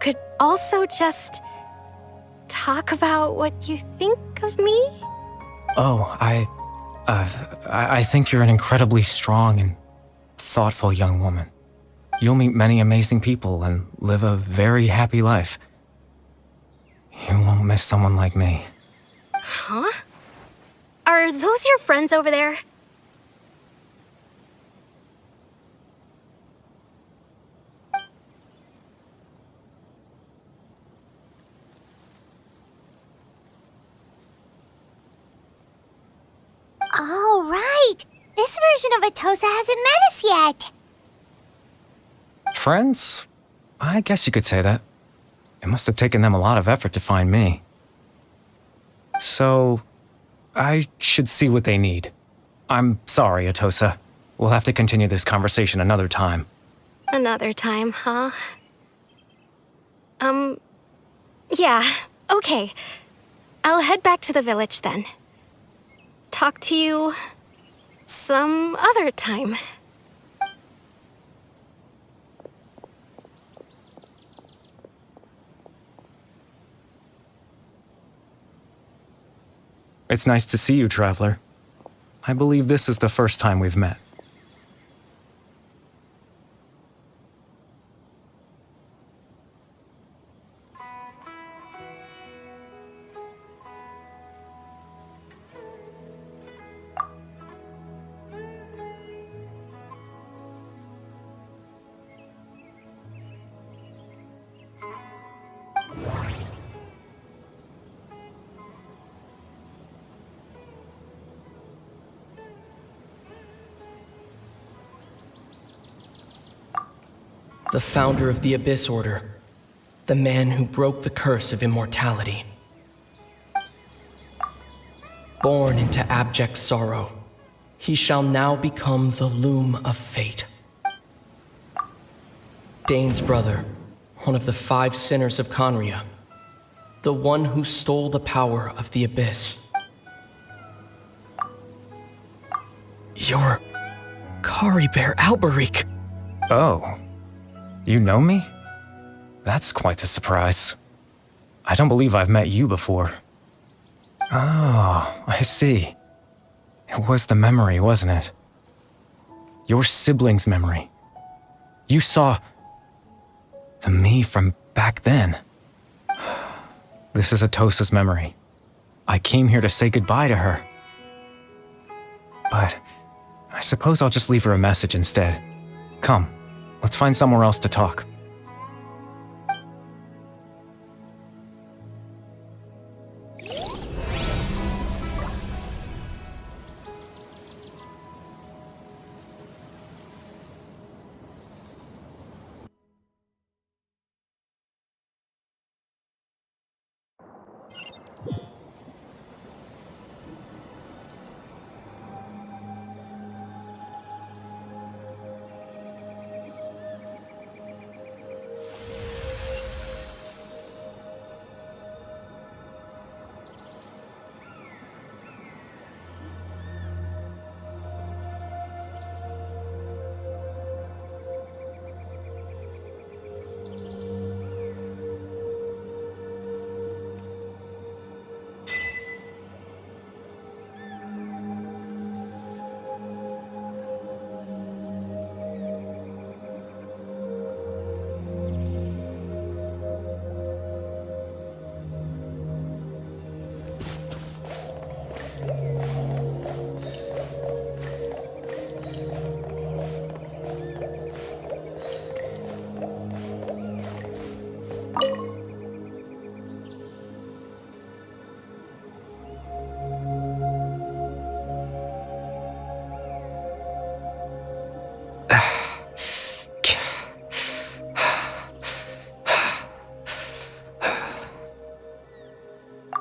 could also just talk about what you think of me? Oh, I think you're an incredibly strong and thoughtful young woman. You'll meet many amazing people and live a very happy life. You won't miss someone like me. Huh? Are those your friends over there? Oh, right. This version of Atosa hasn't met us yet. Friends? I guess you could say that. It must have taken them a lot of effort to find me. So, I should see what they need. I'm sorry, Atosa. We'll have to continue this conversation another time. Another time, huh? Yeah, okay. I'll head back to the village then. Talk to you some other time. It's nice to see you, Traveler. I believe this is the first time we've met. The founder of the Abyss Order. The man who broke the curse of immortality. Born into abject sorrow, he shall now become the loom of fate. Dane's brother, one of the 5 sinners of Conria. The one who stole the power of the Abyss. You're Kari Bear Alberich. Oh. You know me? That's quite the surprise. I don't believe I've met you before. Oh, I see. It was the memory, wasn't it? Your sibling's memory. You saw the me from back then. This is Atosa's memory. I came here to say goodbye to her. But I suppose I'll just leave her a message instead. Come. Let's find somewhere else to talk.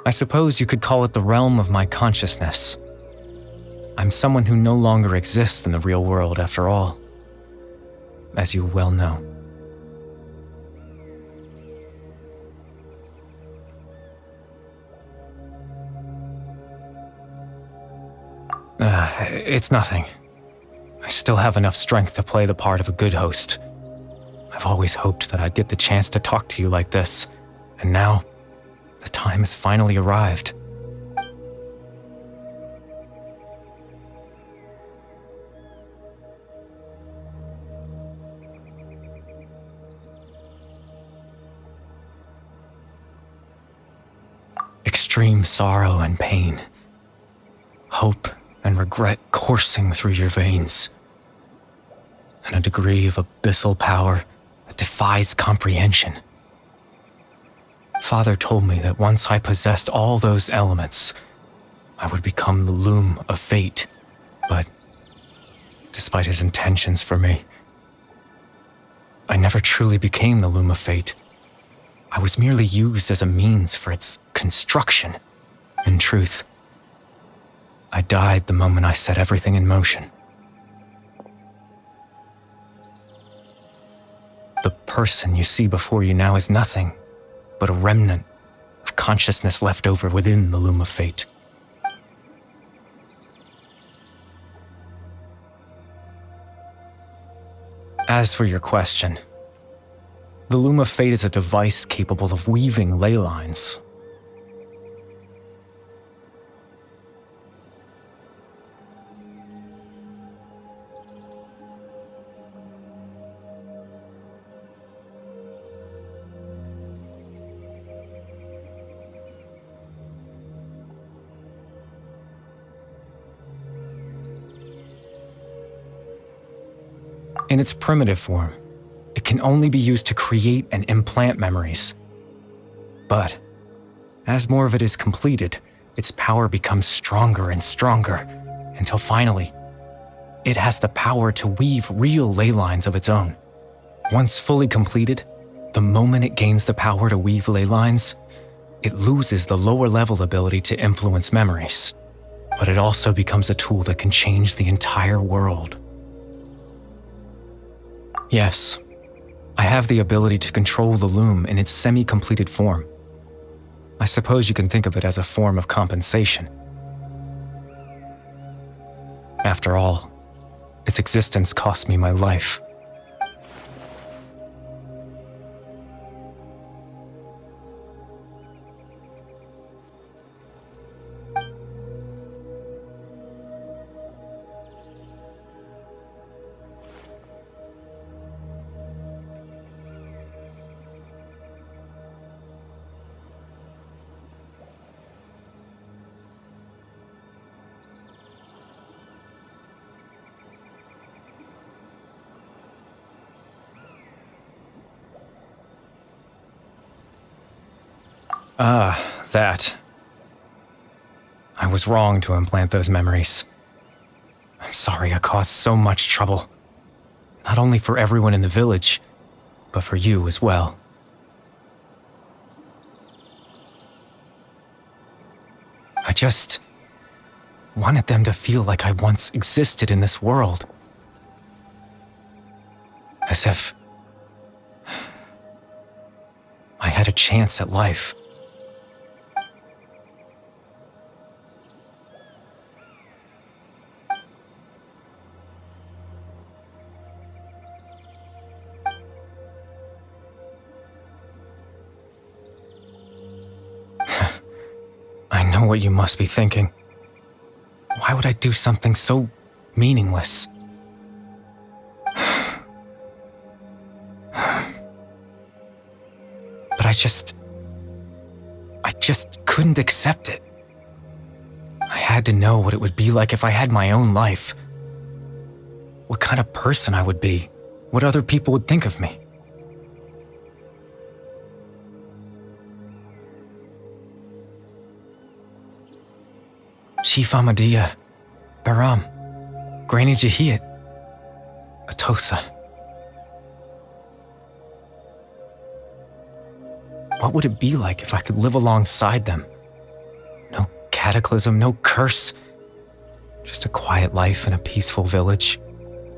I suppose you could call it the realm of my consciousness. I'm someone who no longer exists in the real world, after all, as you well know. It's nothing. I still have enough strength to play the part of a good host. I've always hoped that I'd get the chance to talk to you like this, and now, the time has finally arrived. Extreme sorrow and pain, hope and regret coursing through your veins, and a degree of abyssal power that defies comprehension. Father told me that once I possessed all those elements, I would become the loom of fate, but despite his intentions for me, I never truly became the loom of fate. I was merely used as a means for its construction. In truth, I died the moment I set everything in motion. The person you see before you now is nothing but a remnant of consciousness left over within the loom of fate. As for your question, the loom of fate is a device capable of weaving ley lines. In its primitive form, it can only be used to create and implant memories. But as more of it is completed, its power becomes stronger and stronger, until finally, it has the power to weave real ley lines of its own. Once fully completed, the moment it gains the power to weave ley lines, it loses the lower level ability to influence memories. But it also becomes a tool that can change the entire world. Yes, I have the ability to control the loom in its semi-completed form. I suppose you can think of it as a form of compensation. After all, its existence cost me my life. That. I was wrong to implant those memories. I'm sorry I caused so much trouble. Not only for everyone in the village, but for you as well. I just wanted them to feel like I once existed in this world. As if I had a chance at life. I know what you must be thinking. Why would I do something so meaningless? But I just couldn't accept it. I had to know what it would be like if I had my own life. What kind of person I would be. What other people would think of me. Chief Ahmadiyya, Baram, Granny Jahiyat, Atosa. What would it be like if I could live alongside them, cataclysm, no curse. Just a quiet life in a peaceful village.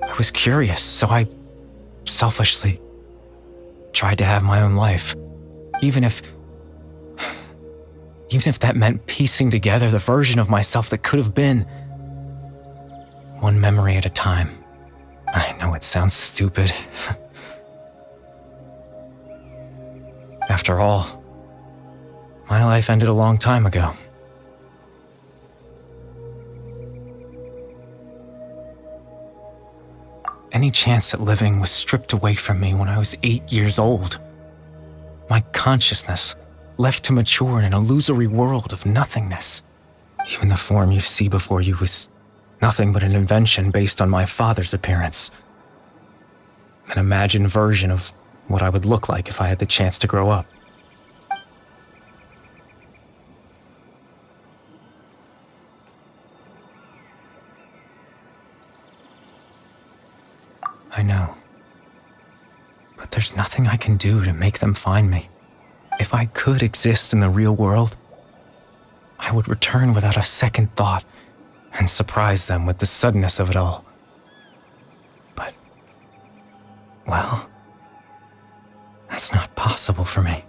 I was curious, so I selfishly tried to have my own life. Even if that meant piecing together the version of myself that could have been. One memory at a time. I know it sounds stupid. After all, my life ended a long time ago. Any chance at living was stripped away from me when I was 8 years old. My consciousness left to mature in an illusory world of nothingness. Even the form you see before you was nothing but an invention based on my father's appearance. An imagined version of what I would look like if I had the chance to grow up. I know. But there's nothing I can do to make them find me. If I could exist in the real world, I would return without a second thought and surprise them with the suddenness of it all. But, well, that's not possible for me.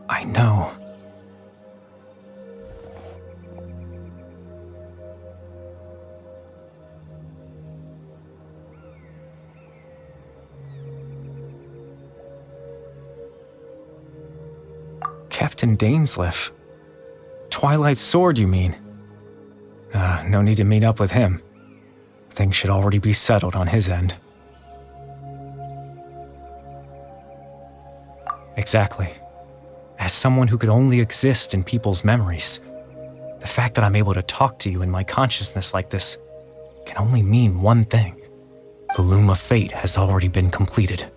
I know. Captain Dainsleif. Twilight's sword, you mean? No need to meet up with him. Things should already be settled on his end. Exactly. As someone who could only exist in people's memories, the fact that I'm able to talk to you in my consciousness like this can only mean one thing. The loom of fate has already been completed.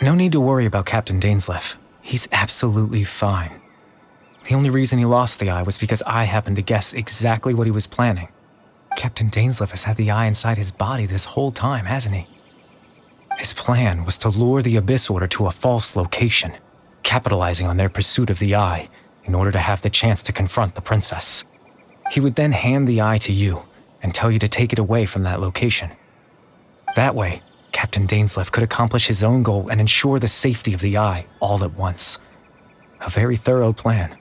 No need to worry about Captain Dainsleif. He's absolutely fine. The only reason he lost the eye was because I happened to guess exactly what he was planning. Captain Dainsleif has had the eye inside his body this whole time, hasn't he? His plan was to lure the Abyss Order to a false location, capitalizing on their pursuit of the eye in order to have the chance to confront the princess. He would then hand the eye to you and tell you to take it away from that location. That way, Captain Dainsleif could accomplish his own goal and ensure the safety of the eye all at once. A very thorough plan.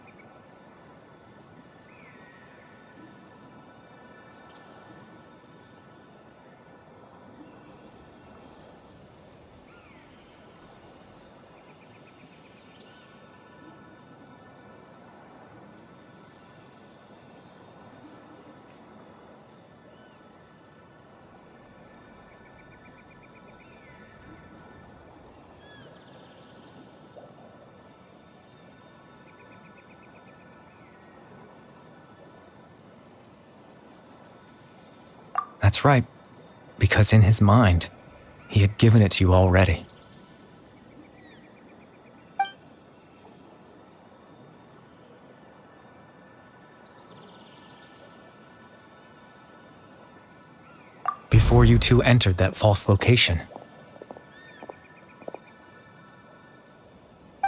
That's right, because in his mind, he had given it to you already. Before you two entered that false location.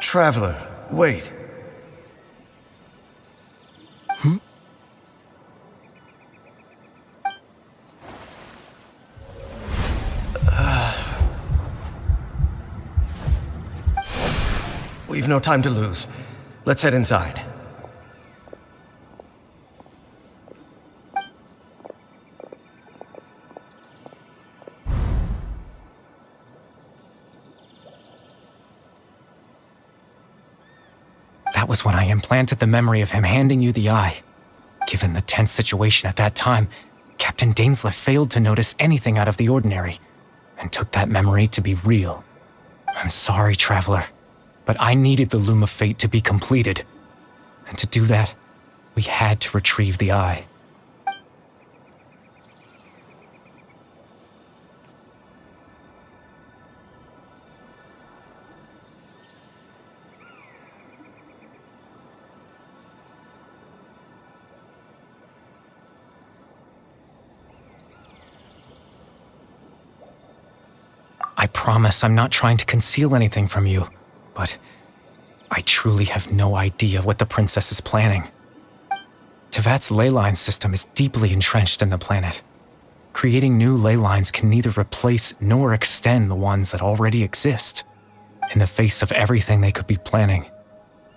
Traveler, wait. We've no time to lose. Let's head inside. That was when I implanted the memory of him handing you the eye. Given the tense situation at that time, Captain Dainsleif failed to notice anything out of the ordinary, and took that memory to be real. I'm sorry, Traveler, but I needed the Loom of Fate to be completed. And to do that, we had to retrieve the eye. I promise I'm not trying to conceal anything from you, but I truly have no idea what the princess is planning. Tevat's ley line system is deeply entrenched in the planet. Creating new ley lines can neither replace nor extend the ones that already exist. In the face of everything they could be planning,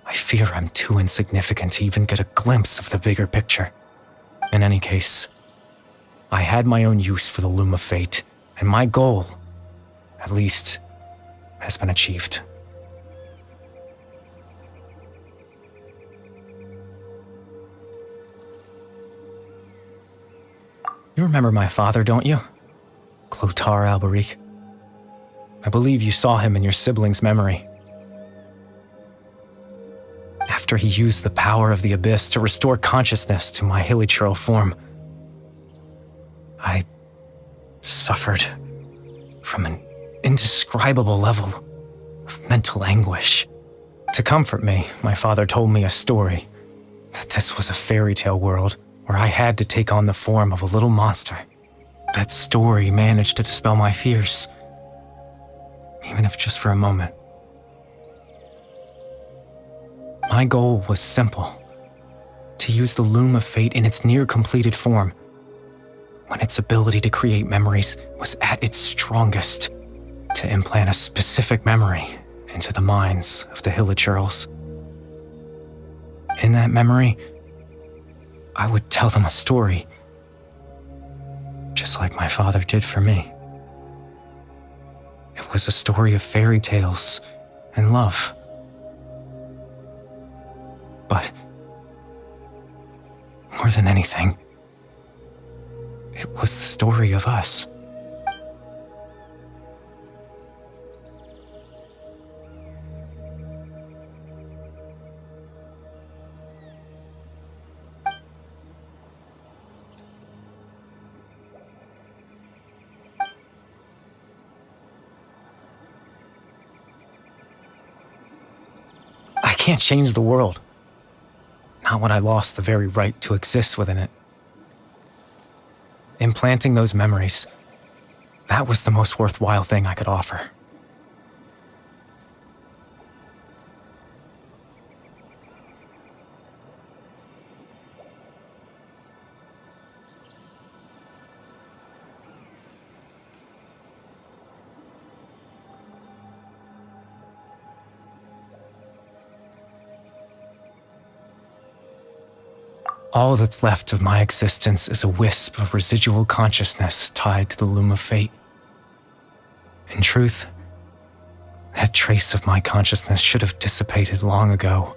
I fear I'm too insignificant to even get a glimpse of the bigger picture. In any case, I had my own use for the Loom of Fate, and my goal, at least, has been achieved. You remember my father, don't you? Clotar Alberic. I believe you saw him in your sibling's memory. After he used the power of the Abyss to restore consciousness to my hilichurl form, I suffered from an indescribable level of mental anguish. To comfort me, my father told me a story, that this was a fairy tale world where I had to take on the form of a little monster. That story managed to dispel my fears, even if just for a moment. My goal was simple: to use the Loom of Fate in its near-completed form, when its ability to create memories was at its strongest, to implant a specific memory into the minds of the hilichurls. In that memory, I would tell them a story, just like my father did for me. It was a story of fairy tales and love. But more than anything, it was the story of us. I can't change the world. Not when I lost the very right to exist within it. Implanting those memories, that was the most worthwhile thing I could offer. All that's left of my existence is a wisp of residual consciousness tied to the Loom of Fate. In truth, that trace of my consciousness should have dissipated long ago.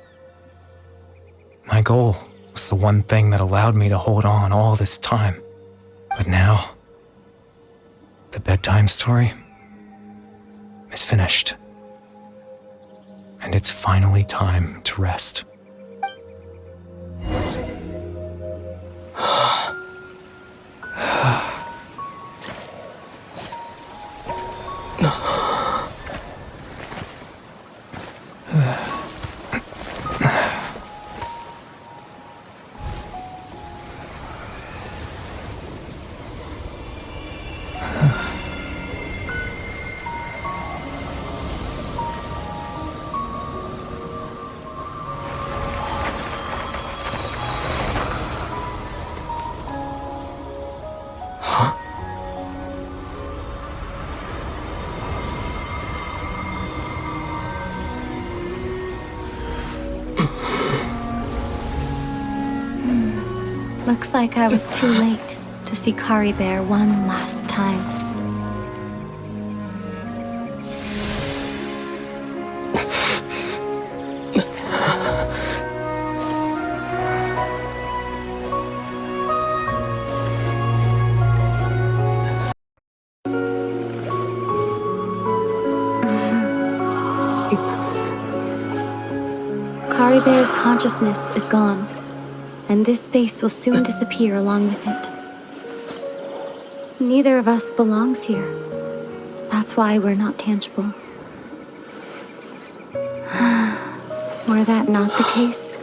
My goal was the one thing that allowed me to hold on all this time. But now, the bedtime story is finished. And it's finally time to rest. Looks like I was too late to see Kari Bear one last time. Kari Bear's consciousness is gone, and this space will soon disappear along with it. Neither of us belongs here. That's why we're not tangible. Were that not the case,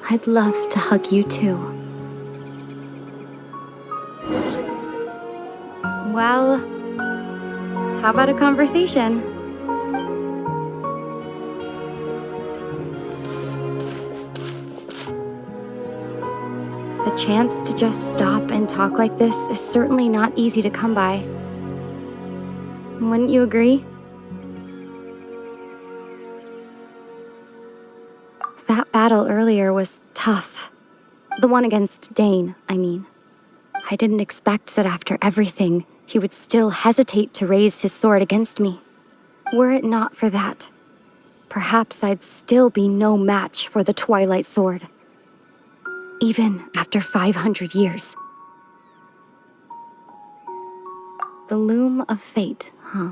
I'd love to hug you too. Well, how about a conversation? The chance to just stop and talk like this is certainly not easy to come by. Wouldn't you agree? That battle earlier was tough. The one against Dane, I mean. I didn't expect that after everything, he would still hesitate to raise his sword against me. Were it not for that, perhaps I'd still be no match for the Twilight Sword. Even after 500 years. The loom of fate, huh?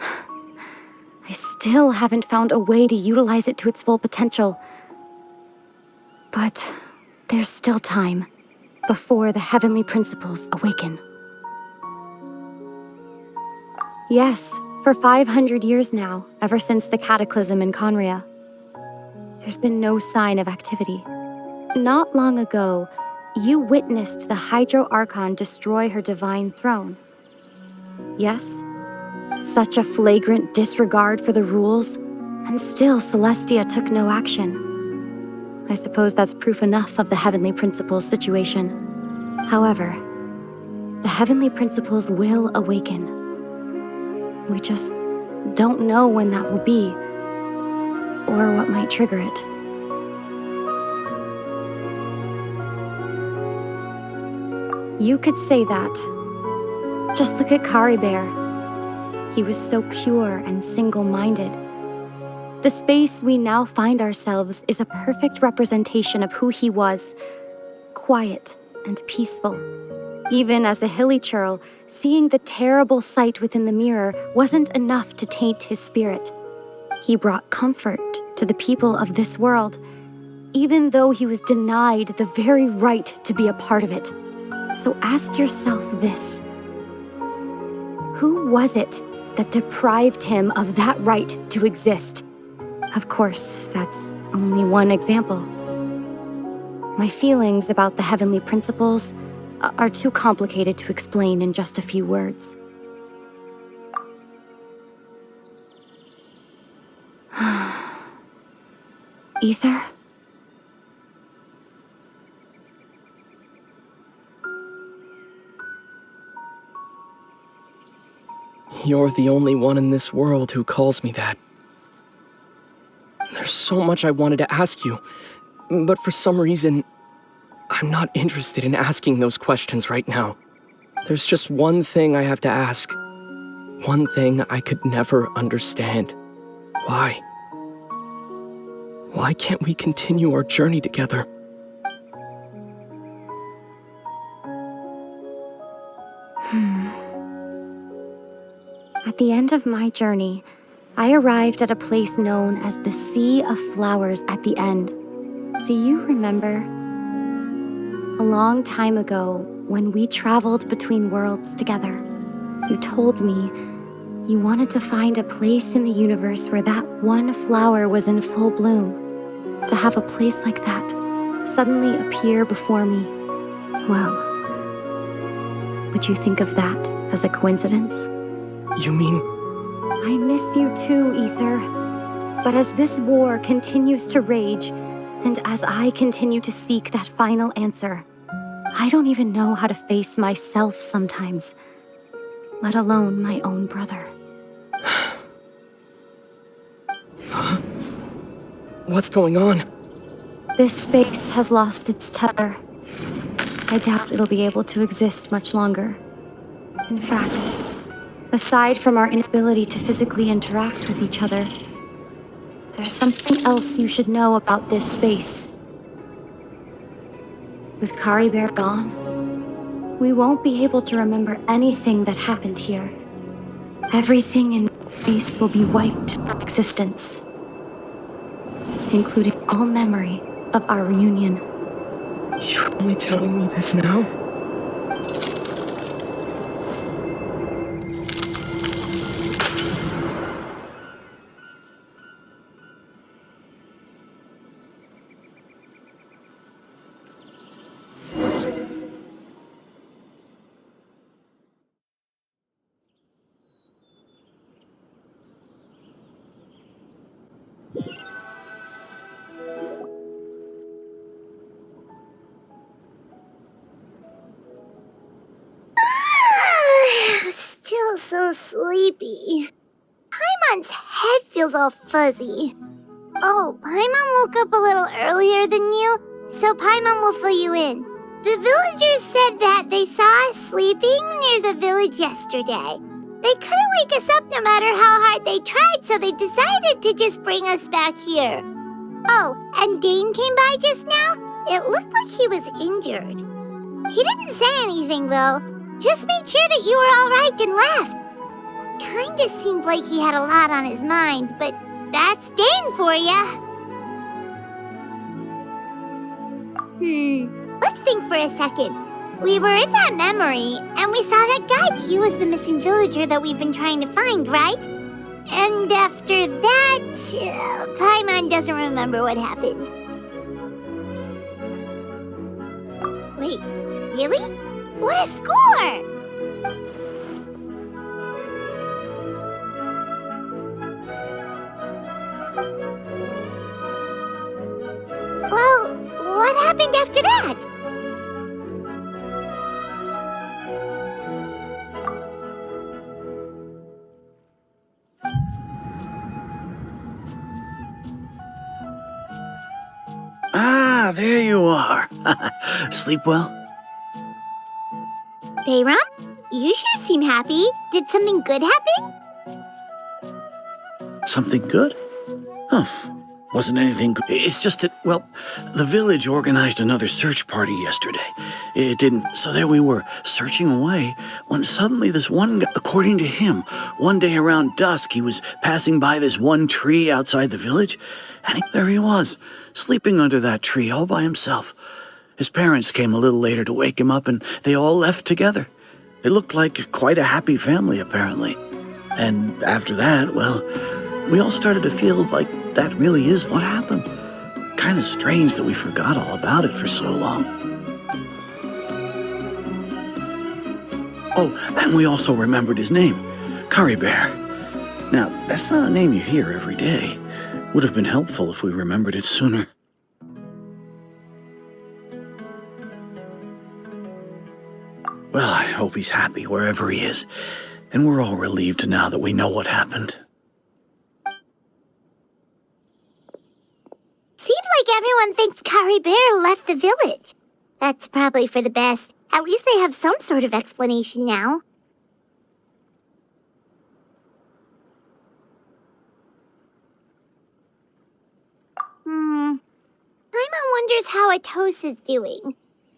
I still haven't found a way to utilize it to its full potential. But there's still time before the heavenly principles awaken. Yes, for 500 years now, ever since the cataclysm in Conria, there's been no sign of activity. Not long ago, you witnessed the Hydro Archon destroy her divine throne. Yes? Such a flagrant disregard for the rules, and still Celestia took no action. I suppose that's proof enough of the Heavenly Principles situation. However, the Heavenly Principles will awaken. We just don't know when that will be, or what might trigger it. You could say that. Just look at Kari Bear. He was so pure and single-minded. The space we now find ourselves is a perfect representation of who he was. Quiet and peaceful. Even as a hilly churl, seeing the terrible sight within the mirror wasn't enough to taint his spirit. He brought comfort to the people of this world, even though he was denied the very right to be a part of it. So ask yourself this. Who was it that deprived him of that right to exist? Of course, that's only one example. My feelings about the heavenly principles are too complicated to explain in just a few words. Ether? You're the only one in this world who calls me that. There's so much I wanted to ask you, but for some reason, I'm not interested in asking those questions right now. There's just one thing I have to ask. One thing I could never understand. Why? Why can't we continue our journey together? At the end of my journey, I arrived at a place known as the Sea of Flowers at the end. Do you remember? A long time ago, when we traveled between worlds together, you told me you wanted to find a place in the universe where that one flower was in full bloom. To have a place like that suddenly appear before me. Well, would you think of that as a coincidence? You mean... I miss you too, Ether. But as this war continues to rage, and as I continue to seek that final answer, I don't even know how to face myself sometimes, let alone my own brother. What's going on? This space has lost its tether. I doubt it'll be able to exist much longer. In fact, aside from our inability to physically interact with each other, there's something else you should know about this space. With Kari Bear gone, we won't be able to remember anything that happened here. Everything in this space will be wiped from existence. including all memory of our reunion. You're only telling me this now? Still so sleepy. Paimon's head feels all fuzzy. Oh, Paimon woke up a little earlier than you, so Paimon will fill you in. The villagers said that they saw us sleeping near the village yesterday. They couldn't wake us up no matter how hard they tried, so they decided to just bring us back here. Oh, and Dane came by just now. It looked like he was injured. He didn't say anything, though. Just made sure that you were all right and left. Kinda seemed like he had a lot on his mind, but that's Dane for ya. Let's think for a second. We were in that memory, and we saw that guy. He was the missing villager that we've been trying to find, right? And after that, Paimon doesn't remember what happened. Wait, really? What a score! Well, what happened after that? Ah, there you are. Sleep well? Bayram, you sure seem happy. Did something good happen? Something good? Huh. Wasn't anything good. It's just that, well, the village organized another search party yesterday. It didn't, so there we were, searching away, when suddenly this one guy, according to him, one day around dusk, he was passing by this one tree outside the village, and there he was, sleeping under that tree all by himself. His parents came a little later to wake him up, and they all left together. It looked like quite a happy family, apparently. And after that, well, we all started to feel like that really is what happened. Kind of strange that we forgot all about it for so long. Oh, and we also remembered his name, Curry Bear. Now, that's not a name you hear every day. Would have been helpful if we remembered it sooner. Well, I hope he's happy wherever he is, and we're all relieved now that we know what happened. Seems like everyone thinks Curry Bear left the village. That's probably for the best. At least they have some sort of explanation now. Paimon wonders how Atosa's doing. Maybe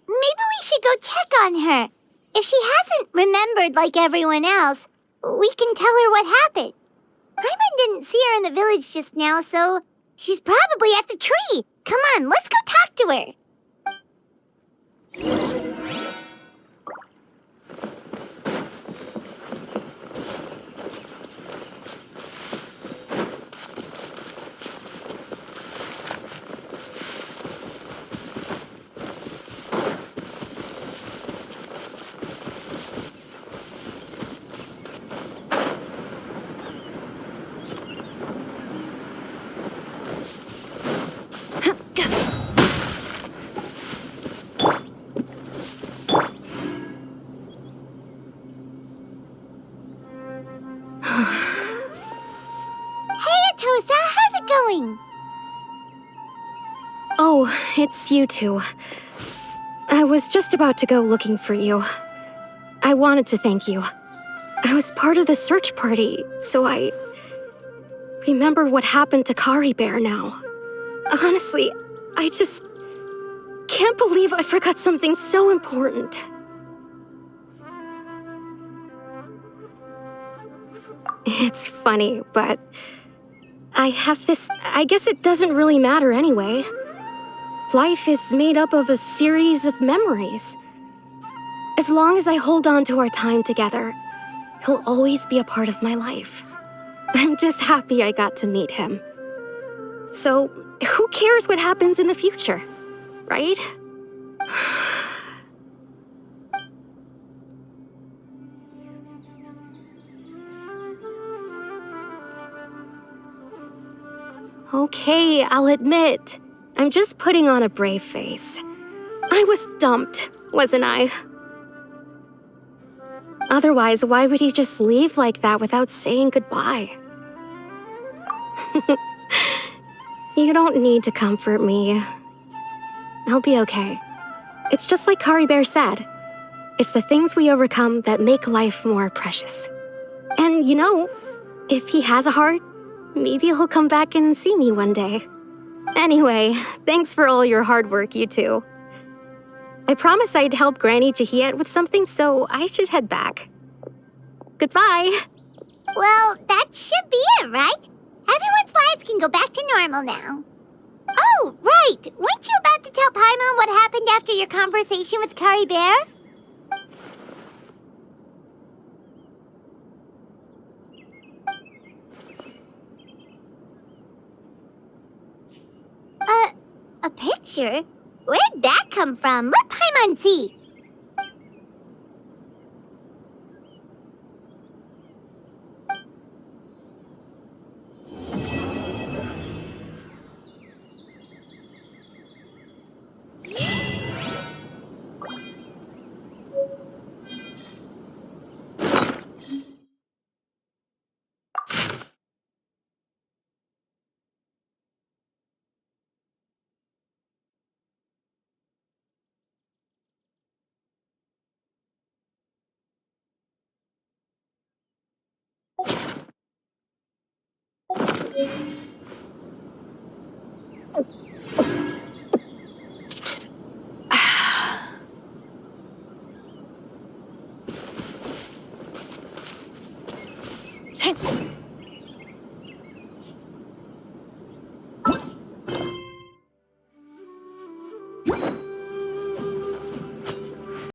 we should go check on her. If she hasn't remembered like everyone else, we can tell her what happened. Paimon didn't see her in the village just now, so she's probably at the tree. Come on, let's go talk to her. Oh, it's you two. I was just about to go looking for you. I wanted to thank you. I was part of the search party, so I remember what happened to Curry Bear now. Honestly, I just can't believe I forgot something so important. It's funny, but I guess it doesn't really matter anyway. Life is made up of a series of memories. As long as I hold on to our time together, he'll always be a part of my life. I'm just happy I got to meet him. So, who cares what happens in the future, right? Okay, I'll admit, I'm just putting on a brave face. I was dumped, wasn't I? Otherwise, why would he just leave like that without saying goodbye? You don't need to comfort me. I'll be okay. It's just like Kari Bear said. It's the things we overcome that make life more precious. And you know, if he has a heart, maybe he'll come back and see me one day. Anyway, thanks for all your hard work, you two. I promised I'd help Granny Jahiet with something, so I should head back. Goodbye. Well, that should be it, right? Everyone's lives can go back to normal now. Oh, right! Weren't you about to tell Paimon what happened after your conversation with Kari Bear? A picture? Where'd that come from? Let Paimon see! Hey!